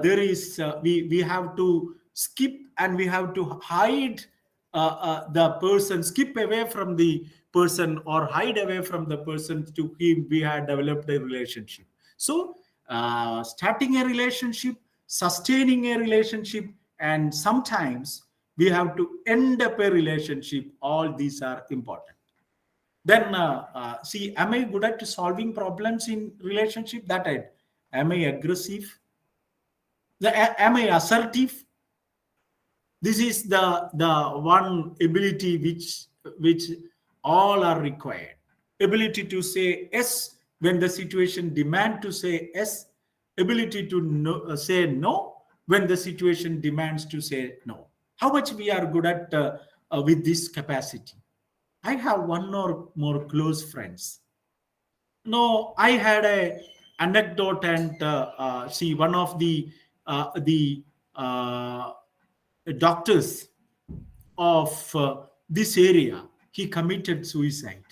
there is we have to skip and we have to hide the person, skip away from the person or hide away from the person to whom we had developed a relationship. So starting a relationship, sustaining a relationship, and sometimes we have to end up a relationship, all these are important. Then see, am I good at solving problems in relationship? That I am. I aggressive? Am I assertive? This is the one ability which all are required. Ability to say yes when the situation demand to say yes. Ability to say no when the situation demands to say no. How much we are good at with this capacity? I have one or more close friends. No, I had a anecdote, and see, one of the uh, doctors of this area, he committed suicide.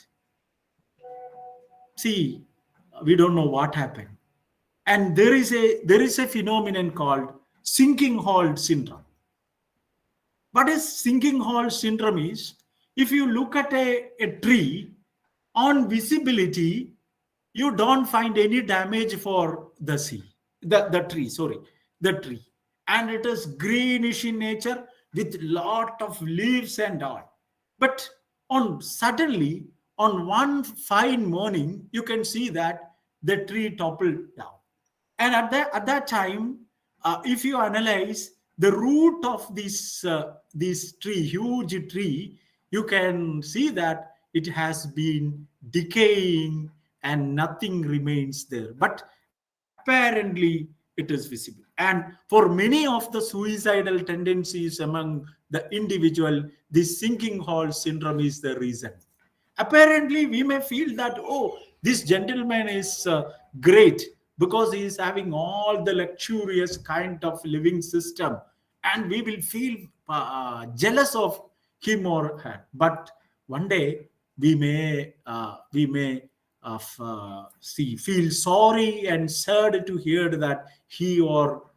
See, we don't know what happened, and there is a phenomenon called sinking hole syndrome. What is sinking hole syndrome is, if you look at a tree on visibility, you don't find any damage for the tree, sorry, the tree. And it is greenish in nature with lot of leaves and all. But on suddenly, on one fine morning, you can see that the tree toppled down. And at that time, if you analyze the root of this tree, huge tree, you can see that it has been decaying and nothing remains there, but apparently it is visible. And for many of the suicidal tendencies among the individual, this sinking hole syndrome is the reason. Apparently we may feel that, oh, this gentleman is great because he is having all the luxurious kind of living system, and we will feel jealous of him or her. But one day we may see feel sorry and sad to hear that he or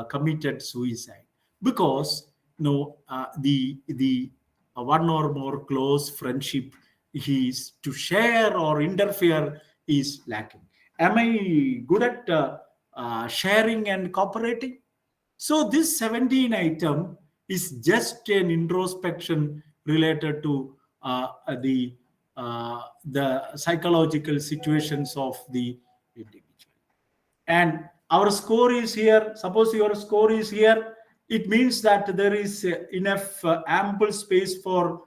committed suicide, because the one or more close friendship is to share or interfere is lacking. Am I good at sharing and cooperating? So this 17 item is just an introspection related to the psychological situations of the individual. And our score is here. Suppose your score is here, it means that there is enough ample space for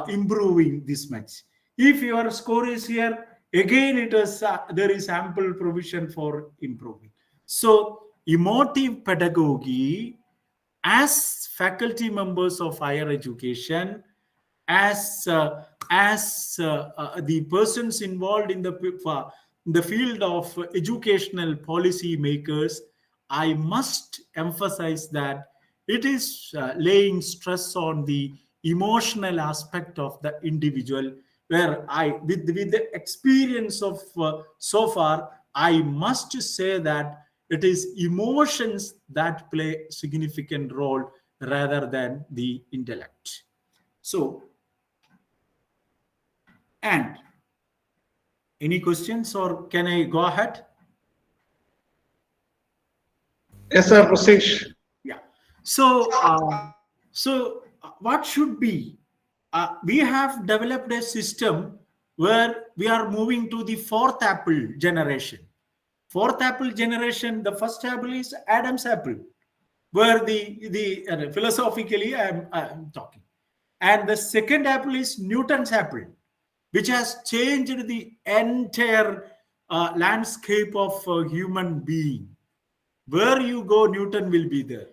improving this much. If your score is here, again it is there is ample provision for improving. So emotive pedagogy, as faculty members of higher education, as the persons involved in the field of educational policy makers, I must emphasize that it is laying stress on the emotional aspect of the individual, where with the experience of so far, I must say that it is emotions that play significant role rather than the intellect. So, and any questions, or can I go ahead? Yes, sir, proceed. Yeah. So what should be? We have developed a system where we are moving to the fourth apple generation. Fourth apple generation, the first apple is Adam's apple, where the philosophically I'm talking, and the second apple is Newton's apple, which has changed the entire landscape of human being. Where you go, Newton will be there.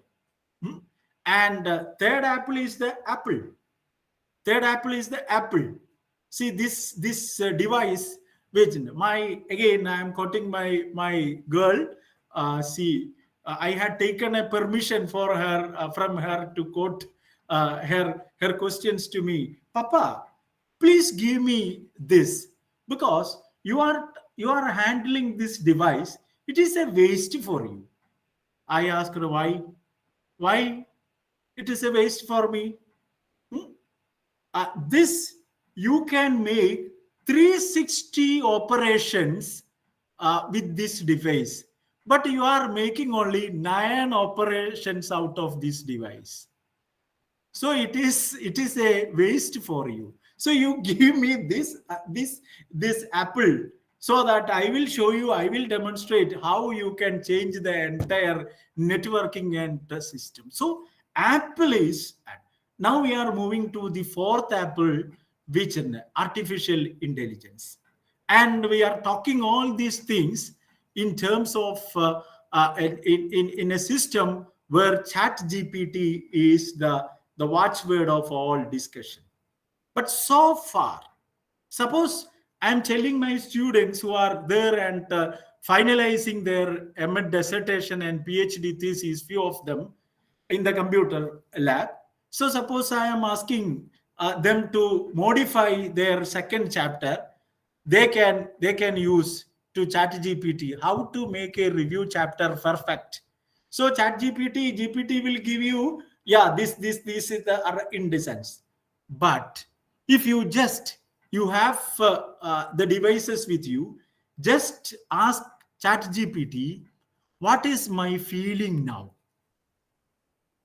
Hmm? And third apple is the apple. Third apple is the apple. See this device, which my, again I am quoting my girl. See, I had taken a permission for her from her to quote her questions to me. Papa, please give me this, because you are handling this device. It is a waste for you. I asked her why. Why it is a waste for me? Hmm? This you can make 360 operations with this device, but you are making only 9 operations out of this device. So it is a waste for you. So you give me this apple, so that I will show you, I will demonstrate how you can change the entire networking and the system. So apple is, now we are moving to the fourth apple, which is artificial intelligence, and we are talking all these things in terms of in a system where chat gpt is the watchword of all discussion. But so far, suppose I'm telling my students who are there and finalizing their M.Ed dissertation and PhD thesis, few of them in the computer lab. So suppose I am asking them to modify their second chapter, they can use to ChatGPT how to make a review chapter perfect. So GPT will give you, yeah, this is the indecence. But if you have the devices with you, just ask ChatGPT, what is my feeling now?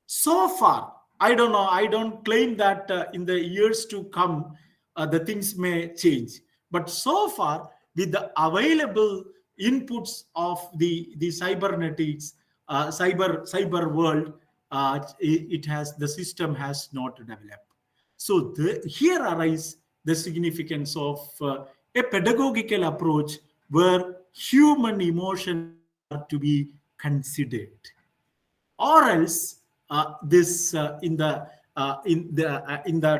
So far, I don't know, I don't claim that in the years to come the things may change, but so far, with the available inputs of the cybernetics, cyber world, the system has not developed. So here arises the significance of a pedagogical approach where human emotions are to be considered, or else this in the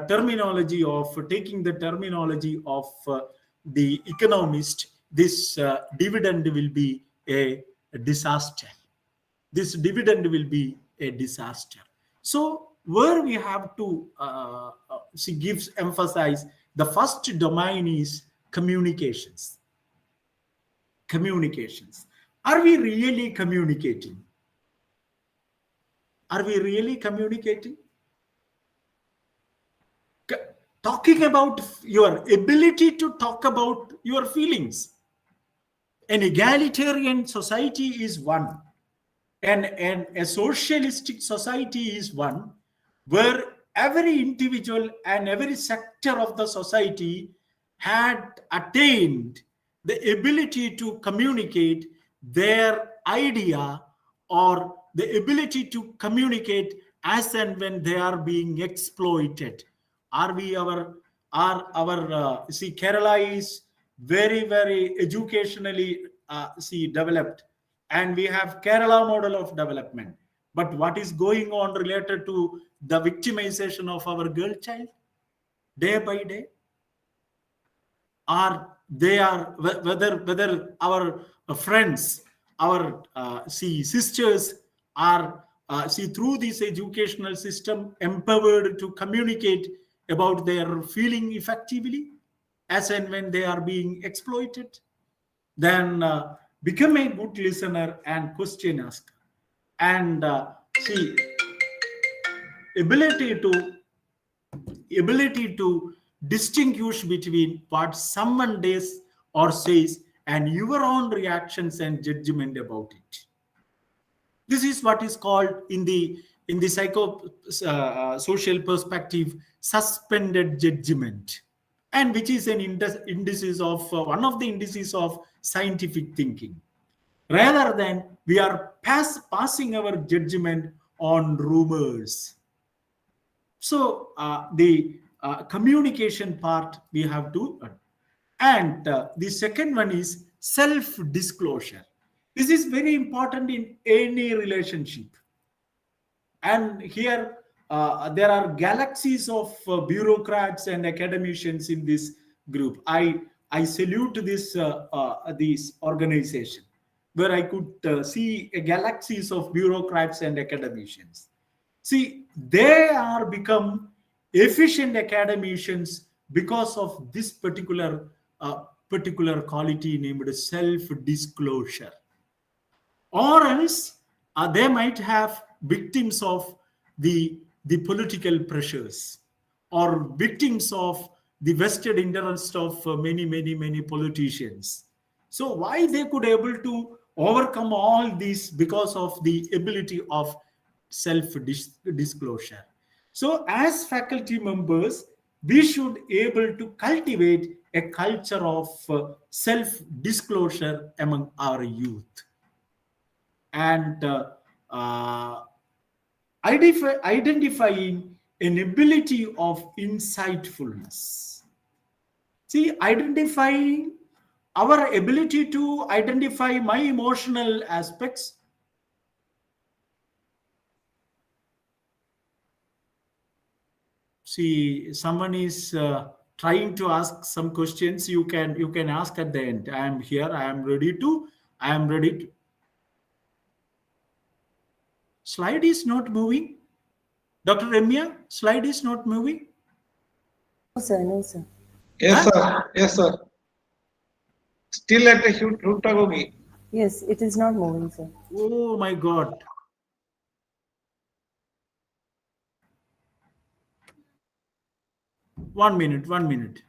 terminology of, taking the terminology of the economist, this dividend will be a disaster. This dividend will be a disaster. So where we have to she gives emphasize, the first domain is communications. Communications, are we really communicating? Are we really communicating? Talking about your ability to talk about your feelings. An egalitarian society is one, and a socialistic society is one, where every individual and every sector of the society had attained the ability to communicate their idea, or the ability to communicate as and when they are being exploited, Are we our see, Kerala is very educationally see developed, and we have Kerala model of development. But what is going on related to the victimization of our girl child day by day? Are they are whether our friends, our see sisters are see through this educational system empowered to communicate about their feeling effectively as and when they are being exploited? Then become a good listener and question asker, and see, ability to ability to distinguish between what someone does or says and your own reactions and judgment about it. This is what is called in the psycho social perspective suspended judgment, and which is an indices of one of the indices of scientific thinking. Rather than we are passing our judgment on rumors. So the communication part we have to, and the second one is self-disclosure. This is very important in any relationship. And here there are galaxies of bureaucrats and academicians in this group. I salute this organization where I could see a galaxies of bureaucrats and academicians. See, they are become efficient academicians because of this particular quality named self disclosure. Or else they might have victims of the political pressures, or victims of the vested interest of many politicians. So why they could able to overcome all these? Because of the ability of self disclosure. So as faculty members, we should able to cultivate a culture of self disclosure among our youth, and uh, identifying an ability of insightfulness. See, identifying our ability to identify my emotional aspects. See, someone is trying to ask some questions. You can ask at the end. I am here. I am ready to. Slide is not moving. Dr. Remya, slide is not moving. No, sir. No, sir. Yes, Huh? sir. Yes, sir. Still at the Pedagogy. Yes, it is not moving, sir. Oh my God. One minute, 1 minute.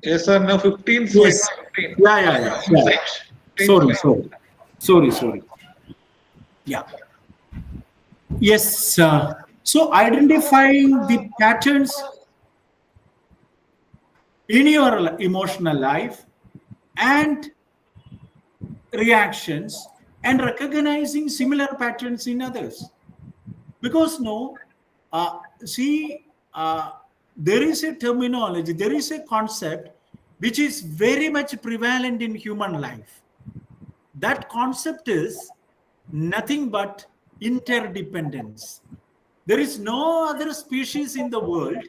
Yes, sir. Now 15 slide. Yes. 15. Yeah. 15 slide. 15 slide. Sorry. Yeah. Yes. So identifying the patterns in your emotional life and reactions and recognizing similar patterns in others. Because no, see, there is a terminology, there is a concept which is very much prevalent in human life. That concept is nothing but interdependence. There is no other species in the world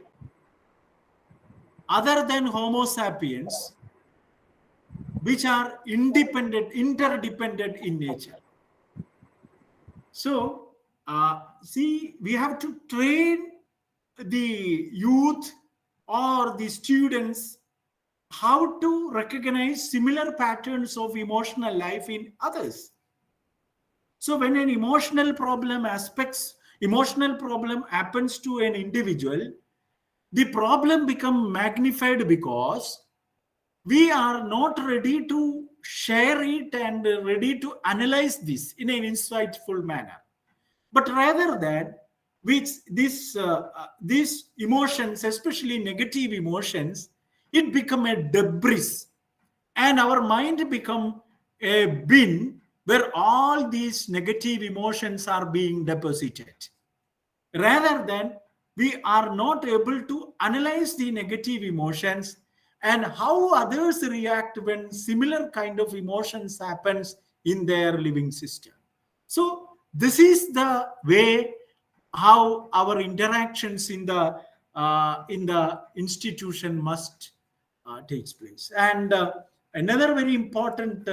other than Homo sapiens which are independent, interdependent in nature. So, see, we have to train the youth or the students how to recognize similar patterns of emotional life in others. So when an emotional problem happens to an individual, the problem become magnified because we are not ready to share it and ready to analyze this in an insightful manner. But rather than which these emotions, especially negative emotions, it become a debris, and our mind become a bin where all these negative emotions are being deposited. Rather than we are not able to analyze the negative emotions and how others react when similar kind of emotions happens in their living system. So this is the way how our interactions in the institution must takes place. And another very important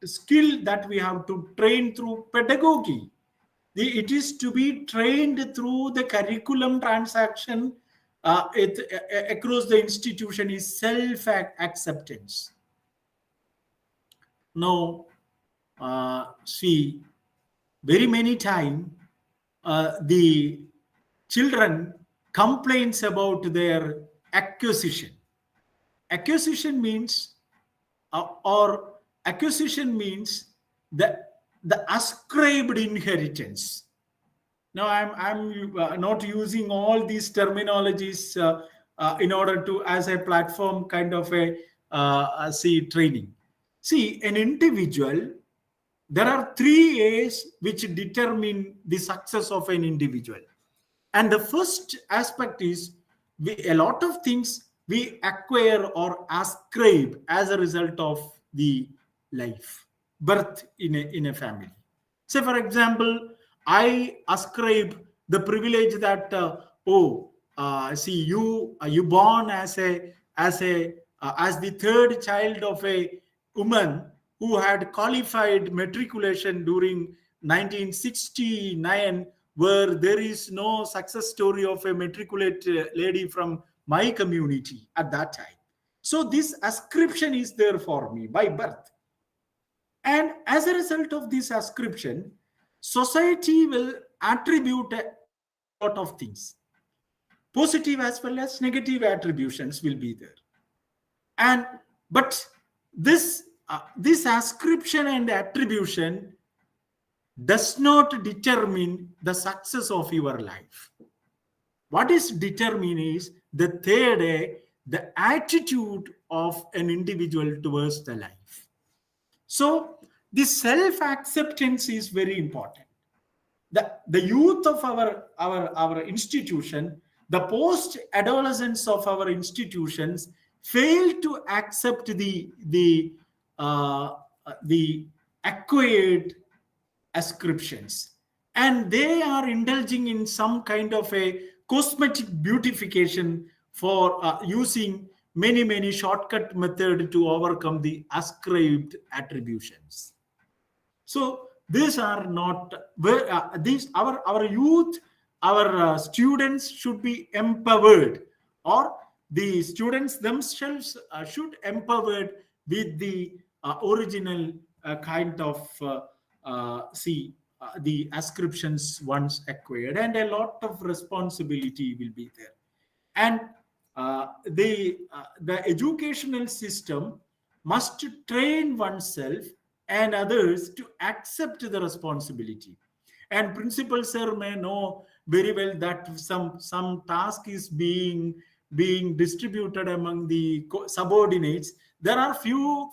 skill that we have to train through pedagogy, it is to be trained through the curriculum transaction across the institution is self acceptance. Now, see, very many time the children complains about their acquisition. Acquisition means or acquisition means the ascribed inheritance. Now I'm not using all these terminologies in order to as a platform kind of a see training. See, an individual, there are three A's which determine the success of an individual. And the first aspect is a lot of things we acquire or ascribe as a result of the life, birth in a family. Say, for example, I ascribe the privilege that see you born as the third child of a woman who had qualified matriculation during 1969, where there is no success story of a matriculate lady from my community at that time. So this ascription is there for me by birth. And as a result of this ascription, society will attribute a lot of things. Positive as well as negative attributions will be there. And but this ascription and attribution does not determine the success of your life. What is determined is the third A, the attitude of an individual towards the life. So this self-acceptance is very important. The youth of our institution, the post-adolescence of our institutions fail to accept the acquired ascriptions, and they are indulging in some kind of a cosmetic beautification for using many shortcut method to overcome the ascribed attributions. So these are not where these our youth, our students should be empowered, or the students themselves should empowered with the original kind of the ascriptions once acquired, and a lot of responsibility will be there. And the educational system must train oneself and others to accept the responsibility. And principal sir may know very well that some task is being distributed among the subordinates. There are few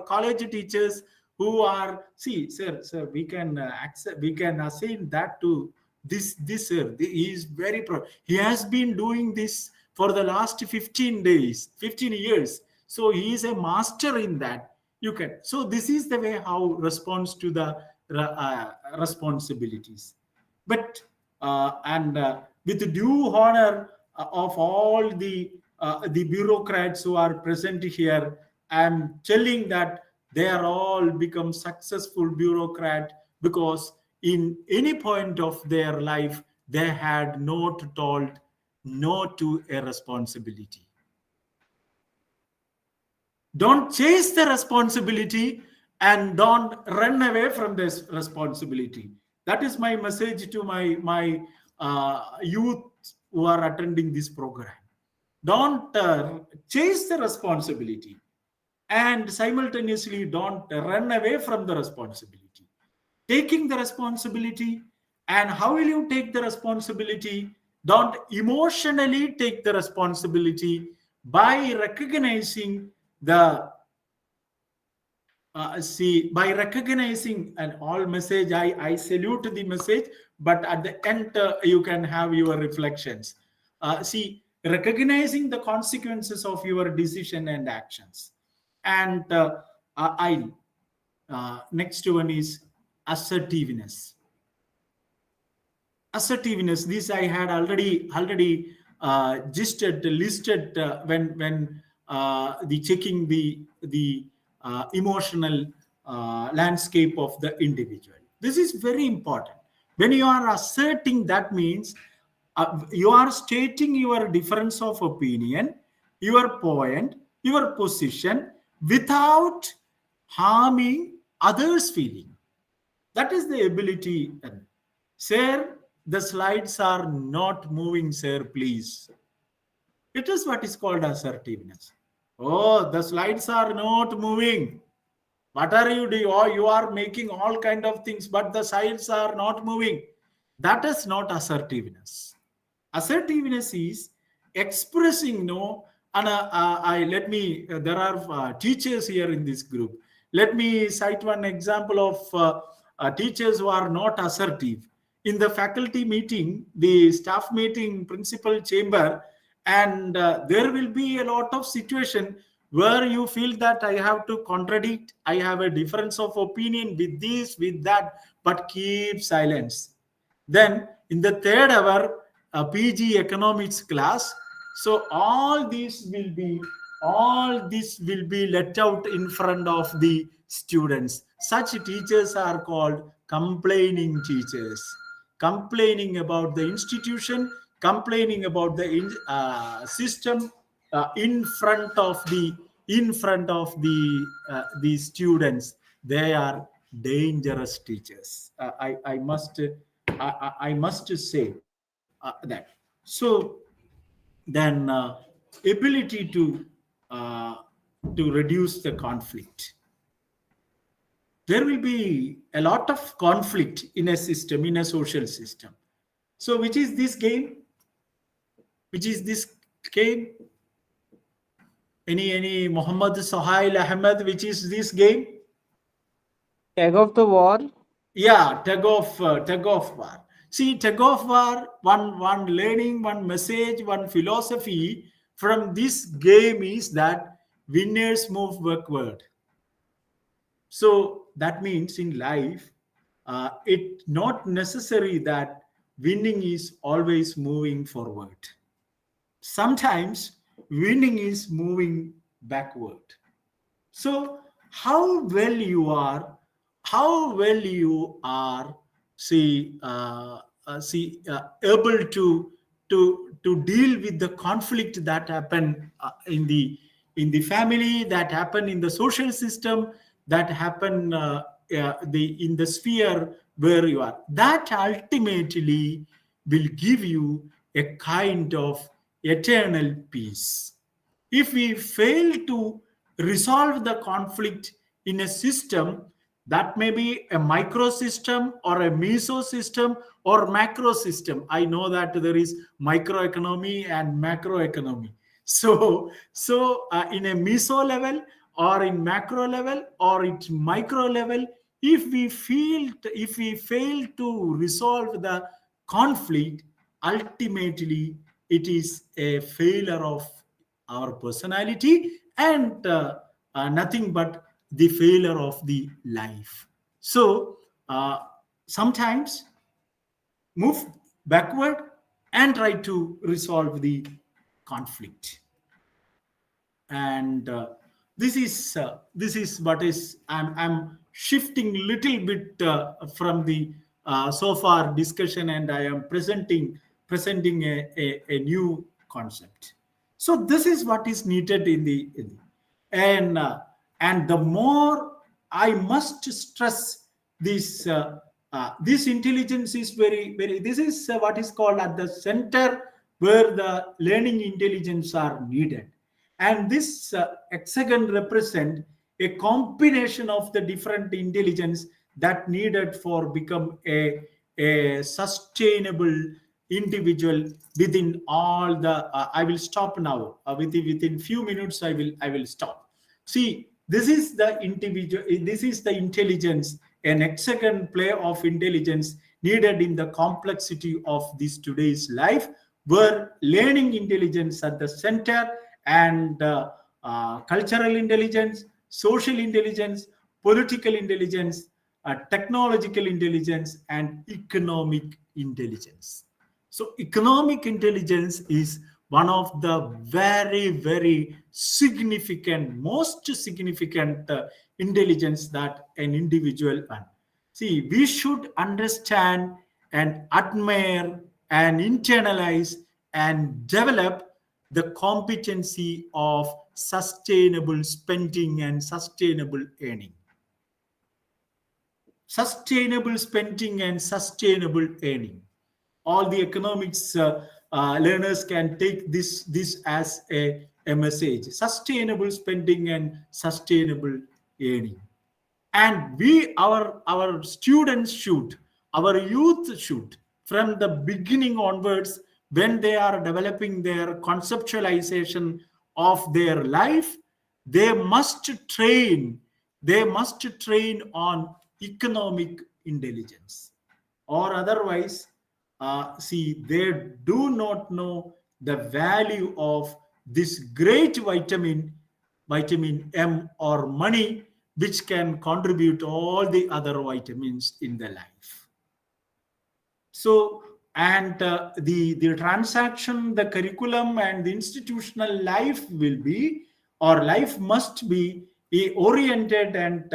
college teachers who are, see sir, we can accept, we can assign that to this sir. He is very proud, he has been doing this for the last 15 days, 15 years, so he is a master in that. You can, so this is the way how responds to the responsibilities. But and with due honor of all the bureaucrats who are present here, I am telling that they are all become successful bureaucrat because in any point of their life they had not told no to a responsibility. Don't chase the responsibility and don't run away from this responsibility. That is my message to my youth who are attending this program. Don't chase the responsibility and simultaneously don't run away from the responsibility. Taking the responsibility, and how will you take the responsibility? Don't emotionally take the responsibility by recognizing the by recognizing an all message. I salute the message, but at the end you can have your reflections. Recognizing the consequences of your decision and actions. And I next one is assertiveness. Assertiveness, this I had already listed when the checking the emotional landscape of the individual. This is very important. When you are asserting, that means you are stating your difference of opinion, your point, your position without harming others' feeling. That is the ability. Sir, the slides are not moving, sir, please. It is what is called assertiveness. Oh, the slides are not moving. What are you doing? Oh, you are making all kind of things, but the slides are not moving. That is not assertiveness. Assertiveness is expressing no. And there are teachers here in this group. Let me cite one example of teachers who are not assertive. In the faculty meeting, the staff meeting, principal chamber, and there will be a lot of situation where you feel that I have to contradict, I have a difference of opinion with this, with that, but keep silence. Then in the third hour, PG economics class, so all this will be let out in front of the students. Such teachers are called complaining teachers, complaining about the institution, complaining about the system in front of the students. They are dangerous teachers. I must say that. So then ability to reduce the conflict. There will be a lot of conflict in a system, in a social system. So which is this game? Which is this game? Any Muhammad Sohail Ahmed, which is this game? Tag of the war. Yeah, tug of war. See, tug of war, one learning, one message, one philosophy from this game is that winners move backward. So that means in life, it's not necessary that winning is always moving forward. Sometimes winning is moving backward. So how well you are able to deal with the conflict that happen in the family, that happen in the social system, that happen in the sphere where you are. That ultimately will give you a kind of eternal peace. If we fail to resolve the conflict in a system, that may be a microsystem or a mesosystem or macro system. I know that there is microeconomy and macroeconomy. So in a meso level or in macro level or in micro level, if we fail to resolve the conflict, ultimately it is a failure of our personality and nothing but the failure of the life. So sometimes move backward and try to resolve the conflict. And this is what is I'm shifting little bit from the so far discussion, and I am presenting a new concept. So this is what is needed and and the more I must stress this intelligence is very this is what is called at the center where the learning intelligence are needed. And this hexagon represent a combination of the different intelligence that needed for become a sustainable individual within all the I will stop now within few minutes. I will stop. See, this is the individual, this is the intelligence, an hexagon play of intelligence needed in the complexity of this today's life, where learning intelligence at the center and cultural intelligence, social intelligence, political intelligence, technological intelligence, and economic intelligence. So economic intelligence is one of the very significant, most significant intelligence that an individual can. See, we should understand and admire and internalize and develop the competency of sustainable spending and sustainable earning. Sustainable spending and sustainable earning. All the economics learners can take this as a message: sustainable spending and sustainable earning. And our students should, our youth should, from the beginning onwards, when they are developing their conceptualization of their life, they must train on economic intelligence, or otherwise see, they do not know the value of this great vitamin M, or money, which can contribute all the other vitamins in the life. So, and the transaction, the curriculum, and the institutional life will be, or life must be, oriented and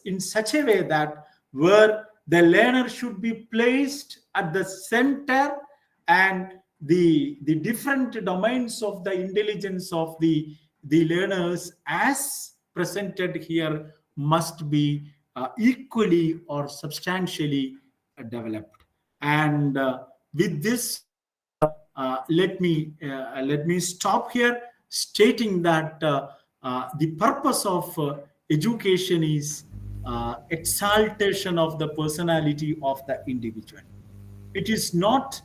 in such a way that where the learner should be placed at the center, and the different domains of the intelligence of the learners as presented here must be equally or substantially developed. And with this, let me stop here, stating that the purpose of education is exaltation of the personality of the individual. It is not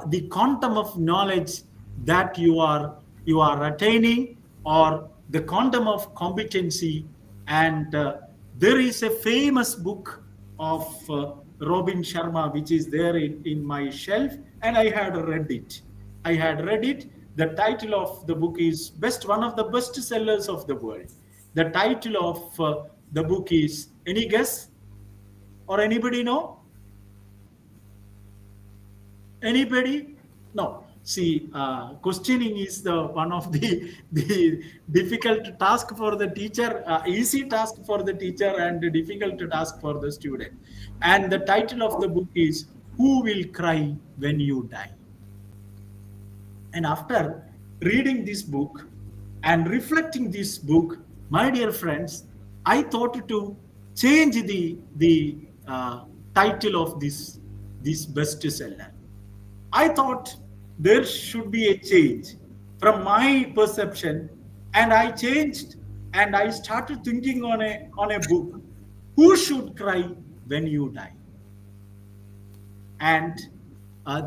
the quantum of knowledge that you are attaining, or the quantum of competency. And there is a famous book of Robin Sharma, which is there in my shelf, and I had read it. The title of the book is one of the best sellers of the world. The title of the book is, any guess or anybody know? Anybody? No. See, questioning is the one of the difficult task for the teacher, easy task for the teacher, and difficult task for the student. And the title of the book is "Who Will Cry When You Die?" And after reading this book and reflecting this book, my dear friends, I thought to change the title of this bestseller. I thought there should be a change. from my perception, and I changed and I started thinking on a book. Who should cry when you die? And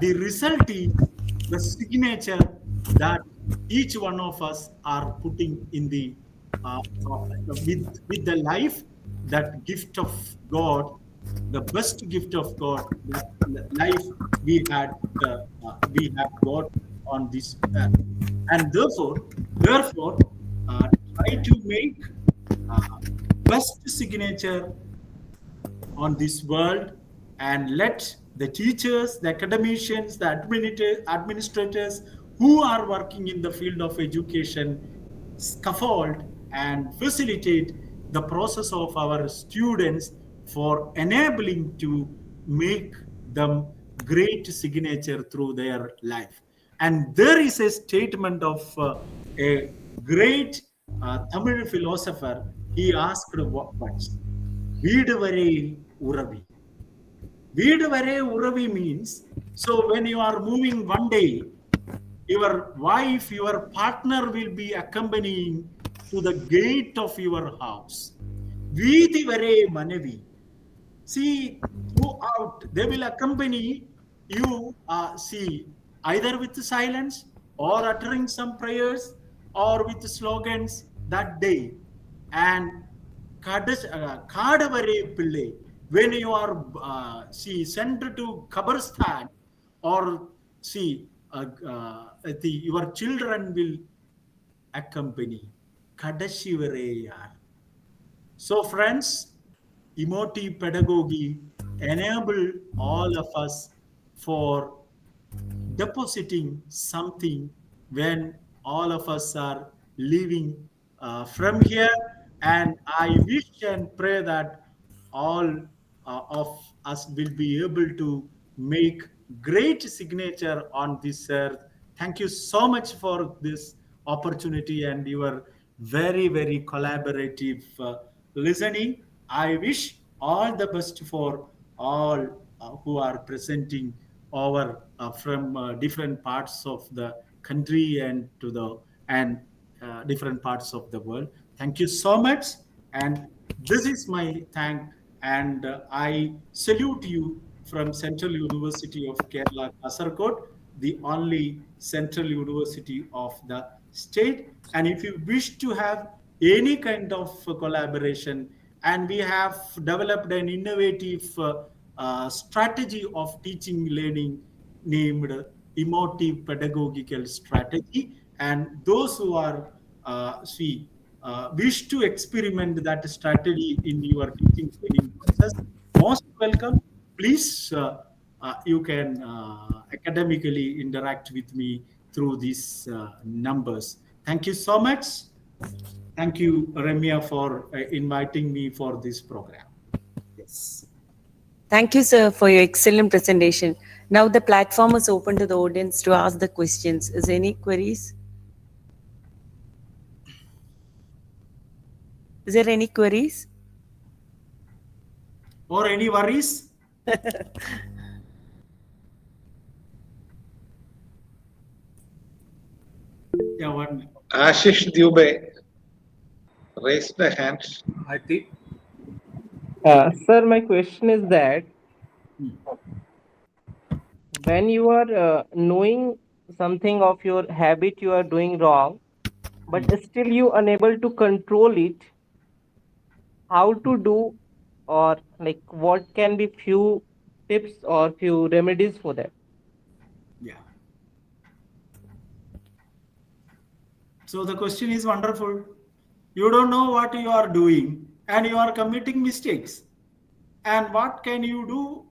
the result is the signature that each one of us are putting in the with the life, that gift of God, the best gift of God, that life we had we have got on this earth. And therefore try to make uh, best signature on this world, and let the teachers, the academicians, the administrators who are working in the field of education scaffold and facilitate the process of our students for enabling to make them great signature through their life. And there is a statement of a great Tamil philosopher. He asked words. Veedu vare uravi. Veedu vare uravi means, so when you are moving one day, your wife, your partner will be accompanying to the gate of your house. Veedu vare manavi. See, throughout, they will accompany you, see, either with silence or uttering some prayers or with slogans that day. And Kadavare Pillai, when you are, see, sent to Kabarstan, or see, your children will accompany. Kadashivare yaar. So, friends, emotive pedagogy enable all of us for depositing something when all of us are leaving from here. And I wish and pray that all of us will be able to make great signature on this earth. Thank you so much for this opportunity and your very, very collaborative listening. I wish all the best for all who are presenting over from different parts of the country and to the and different parts of the world. Thank you so much, and this is my thank. And I salute you from Central University of Kerala, Kasaragod, the only central university of the state. And if you wish to have any kind of collaboration, and we have developed an innovative strategy of teaching learning named Emotive Pedagogical Strategy. And those who are wish to experiment that strategy in your teaching training process, most welcome. Please, you can academically interact with me through these numbers. Thank you so much. Thank you, Ramya, for inviting me for this program. Yes. Thank you, sir, for your excellent presentation. Now the platform is open to the audience to ask the questions. Is there any queries? Is there any queries? Or any worries? Yeah, one. Ashish Dubey raised the hand. I think Sir, my question is that when you are knowing something of your habit you are doing wrong, but still you unable to control it, how to do, or like what can be few tips or few remedies for that? Yeah. So the question is wonderful. You don't know what you are doing and you are committing mistakes. And what can you do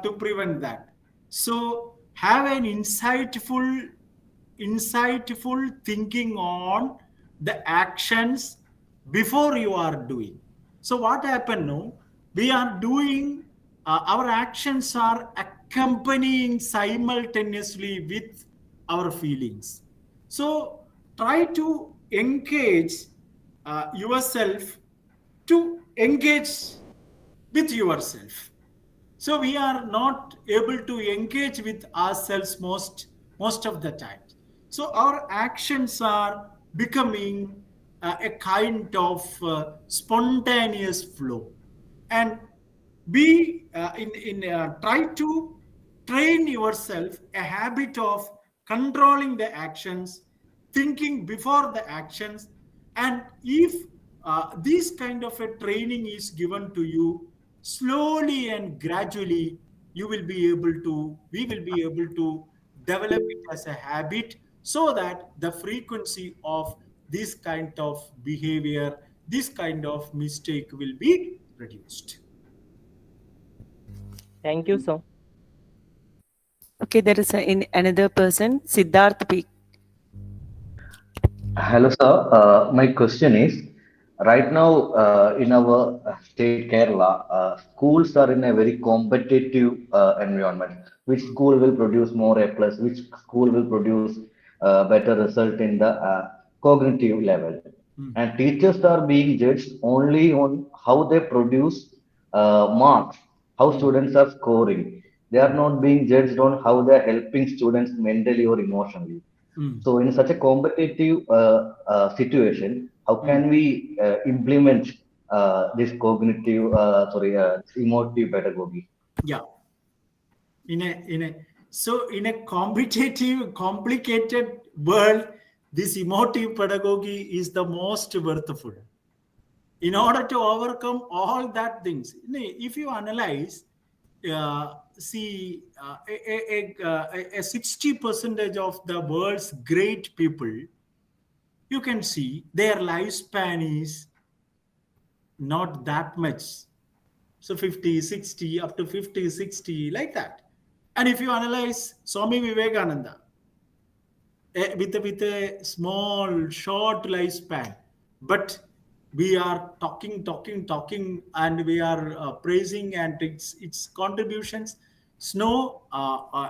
to prevent that? So have an insightful thinking on the actions before you are doing. So what happened now? We are doing, our actions are accompanying simultaneously with our feelings. So try to engage yourself to engage with yourself. So we are not able to engage with ourselves most of the time. So our actions are becoming a kind of spontaneous flow, and be try to train yourself a habit of controlling the actions, thinking before the actions. And if this kind of a training is given to you, slowly and gradually you will be able to we will be able to develop it as a habit, so that the frequency of this kind of behavior, this kind of mistake will be reduced. Thank you, sir. Okay, there is another person, Siddharth P. Hello, sir. My question is, right now in our state Kerala, schools are in a very competitive environment. Which school will produce more A plus? Which school will produce better result in the cognitive level? And teachers are being judged only on how they produce marks, how students are scoring. They are not being judged on how they are helping students mentally or emotionally. So, in such a competitive situation, how can we implement this cognitive, emotive pedagogy? Yeah, in a competitive, complicated world, this emotive pedagogy is the most worthful. In order to overcome all that things, if you analyze, see, a 60 percentage of the world's great people, you can see their lifespan is not that much. So 50, 60, up to 50, 60, like that. And if you analyze Swami Vivekananda, with a small, short lifespan, but we are talking, and we are praising and its contributions. Snow,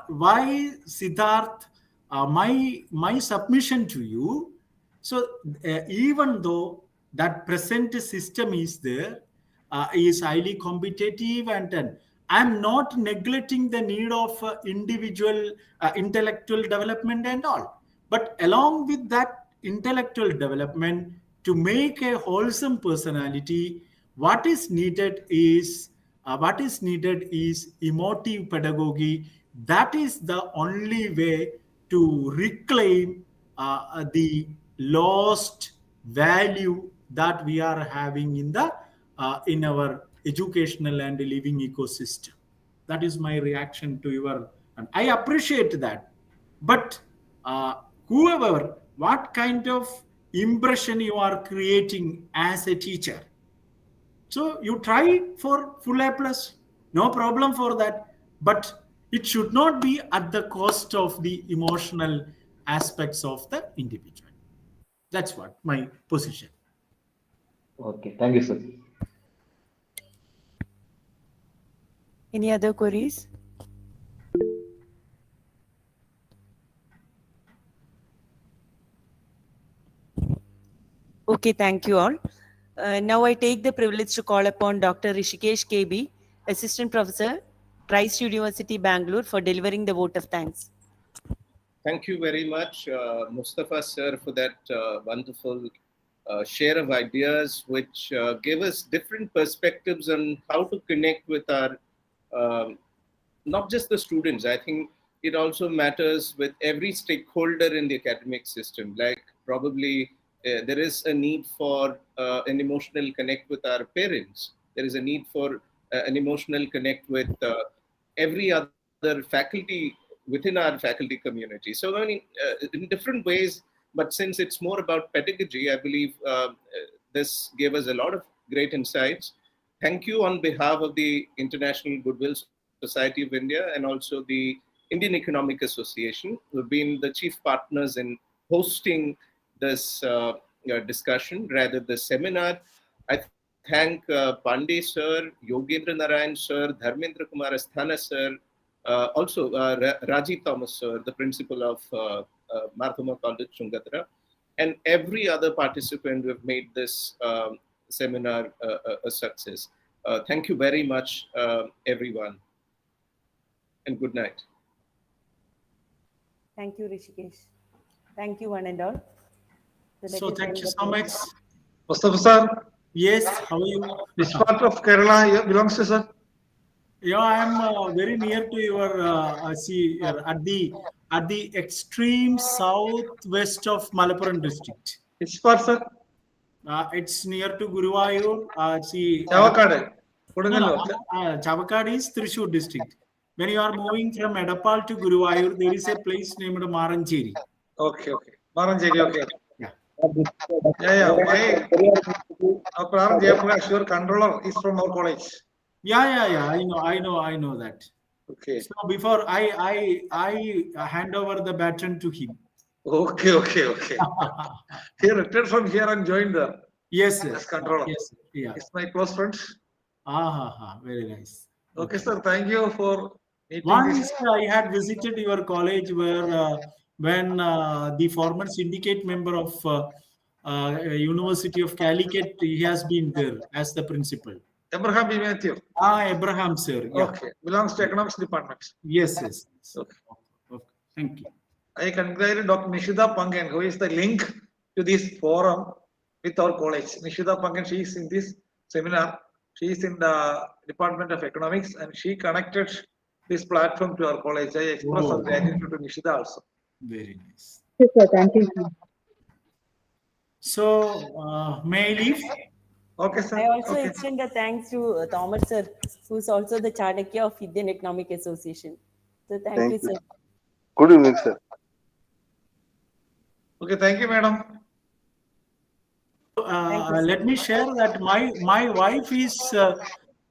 why, Siddharth? My submission to you. So even though that present system is there, is highly competitive, and I'm not neglecting the need of individual intellectual development and all, but along with that intellectual development, to make a wholesome personality, what is needed is emotive pedagogy. That is the only way to reclaim the lost value that we are having in our educational and living ecosystem. That is my reaction to your, and I appreciate that. But uh, whoever, what kind of impression you are creating as a teacher, so you try for full A plus, no problem for that, but it should not be at the cost of the emotional aspects of the individual. That's what my position. Okay, thank you, sir. Any other queries? Okay, thank you all. Now I take the privilege to call upon Dr. Rishikesh KB, Assistant Professor, Christ University, Bangalore, for delivering the vote of thanks. Thank you very much, Mustafa sir, for that wonderful share of ideas, which gave us different perspectives on how to connect with our, um, not just the students. I think it also matters with every stakeholder in the academic system. Like probably there is a need for an emotional connect with our parents. There is a need for an emotional connect with every other faculty within our faculty community. So I mean, in different ways. But since it's more about pedagogy, I believe this gave us a lot of great insights. Thank you on behalf of the International Goodwill Society of India and also the Indian Economic Association, who have been the chief partners in hosting this discussion, rather the seminar. I thank Pandey sir, Yogendra Narayan sir, Dharmendra Kumar Asthana sir, also Rajiv Thomas sir, the principal of Marthoma College, Chungathara, and every other participant who have made this seminar a success. Thank you very much, everyone, and good night. Thank you, Rishikesh. Thank you, one and all. So let So me thank send you the so much. Mustafa sir, Yes, how are you? which part of Kerala you belongs to, sir? Yeah, I am very near to your see at the extreme southwest of Malappuram district. Which part, sir? It's near to Guruvayur. See, Chavakade, no, no, Kodungalur. Chavakad is Thrissur district. When you are moving from Edapal to Guruvayur, there is a place named Marancheri. Okay, okay. Maranjeri, okay. Yeah. Yeah, yeah. My Pran Jayaprakash, your controller is from our college. Yeah. I know that. Okay. So before I hand over the baton to him. Okay. He returned from here and joined there Yes, sir. as controller. Yes, sir. Yeah. It's my close friend. Very nice. Okay, sir. Thank you for meeting Once this. I had visited your college where when the former syndicate member of University of Calicut, he has been there as the principal. Abraham B. Matthew. Abraham, sir. Yeah. Okay. Belongs to economics department. Yes. Okay. Okay. Thank you. I congratulate Dr. Nishida Pangan, who is the link to this forum with our college. Nishida Pangan, she is in this seminar. She is in the Department of Economics and she connected this platform to our college. I express our gratitude to Nishida also. Very nice. Yes, sir. Thank you, sir. So, may I leave? Okay, sir. I also Okay. extend a thanks to Thoma sir, who's also the Chanakya of Indian Economic Association. So thank you, sir. Good evening, sir. Okay, thank you, madam. Thank you, sir. Let me share that my wife is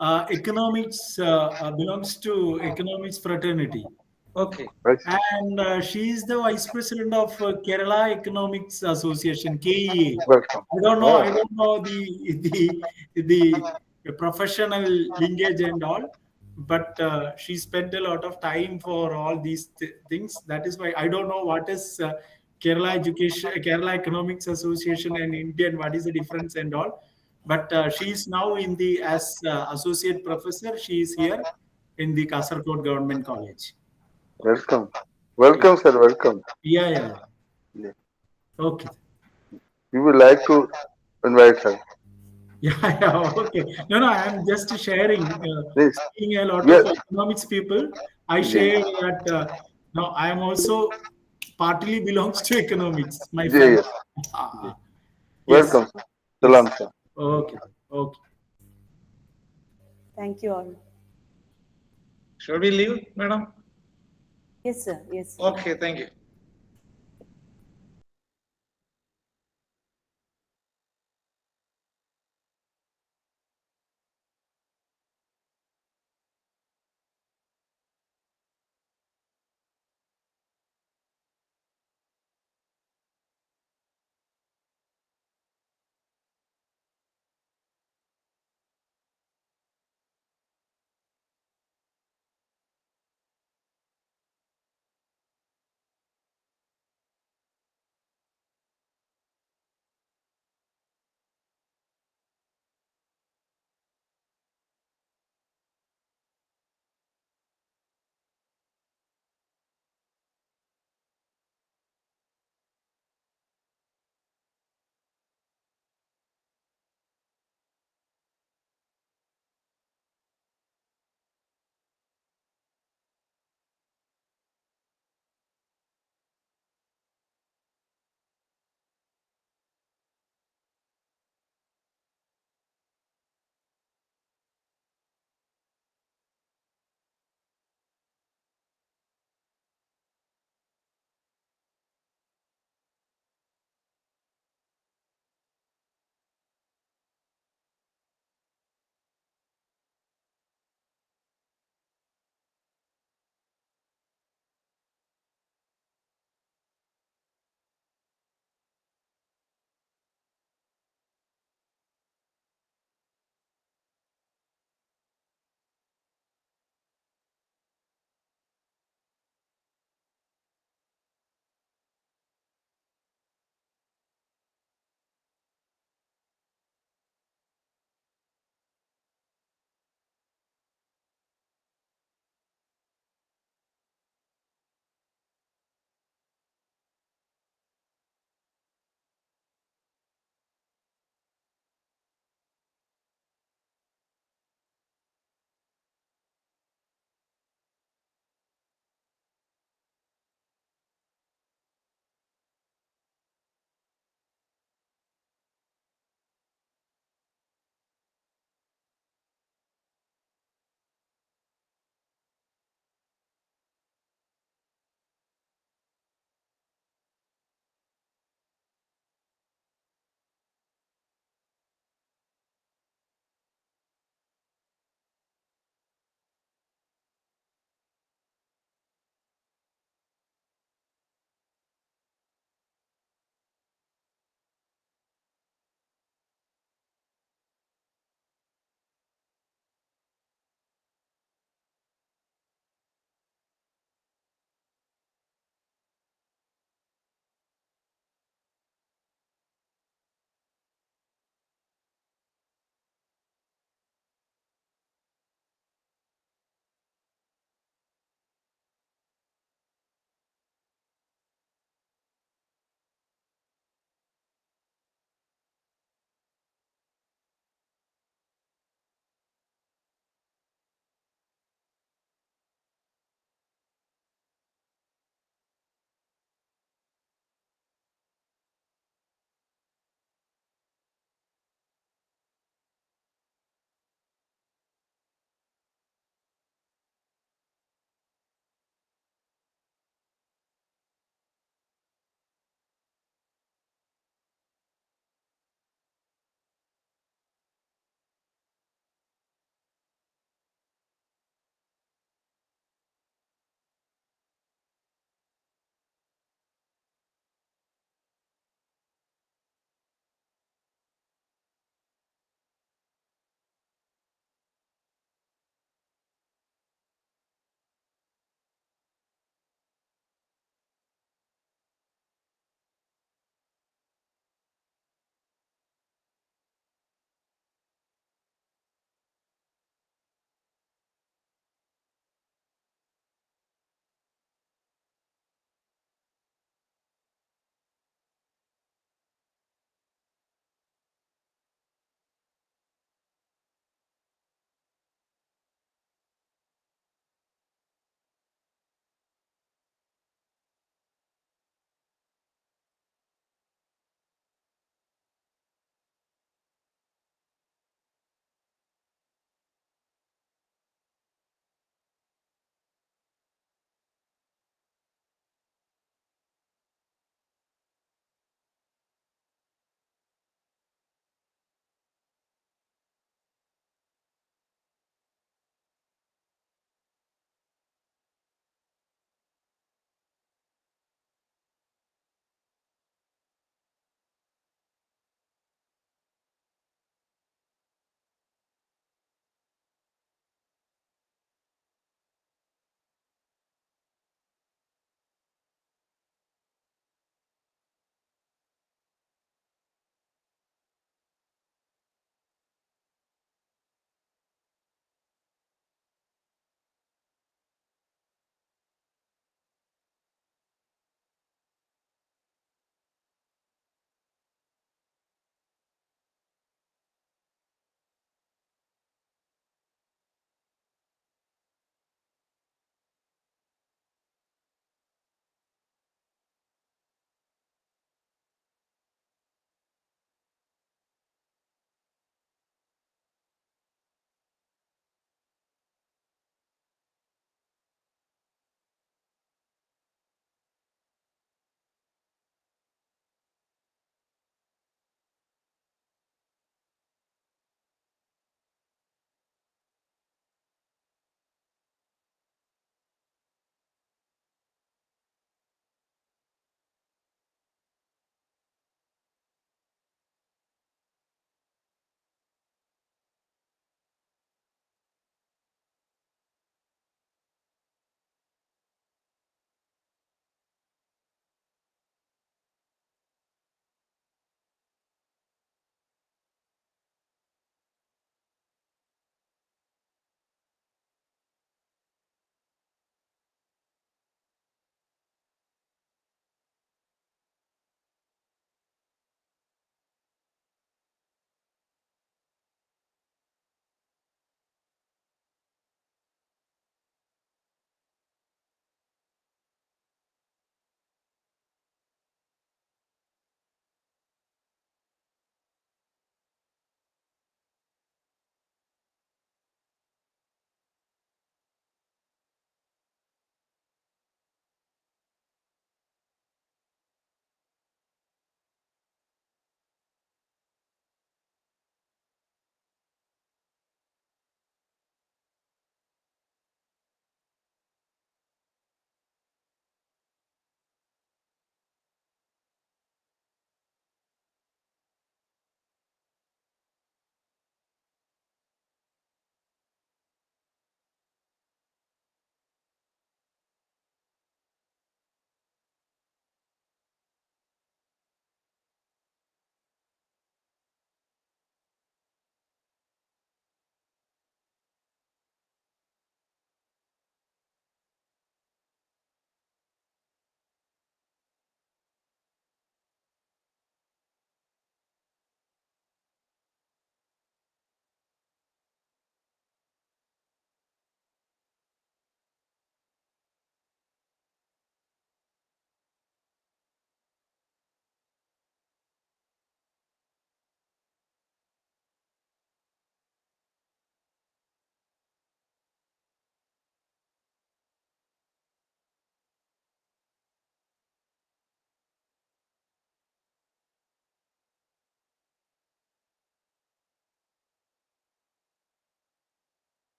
economics belongs to economics fraternity. Okay. Right. And she is the vice president of Kerala Economics Association (KEA). Welcome. I don't know the professional linkage and all, but she spent a lot of time for all these things. That is why I don't know what is Kerala Economics Association and Indian. What is the difference and all? But she is now in the as associate professor. She is here in the Kasaragod Government College. Welcome. Welcome, sir. Welcome. Yeah. Yeah. Okay. We would like to invite her. Yeah. Okay. No. I am just sharing. Please. Seeing a lot Yes. of economics people, I Yeah. share that. No, I am also partly belongs to economics. My Yeah, family. yes. Yes. Welcome, sir. Salam, sir. Okay. Thank you all. Shall we leave, madam? Yes, sir. Yes. Okay, thank you.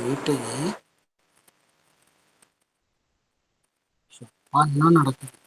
மீட்டிங்கு என்ன நடக்குது?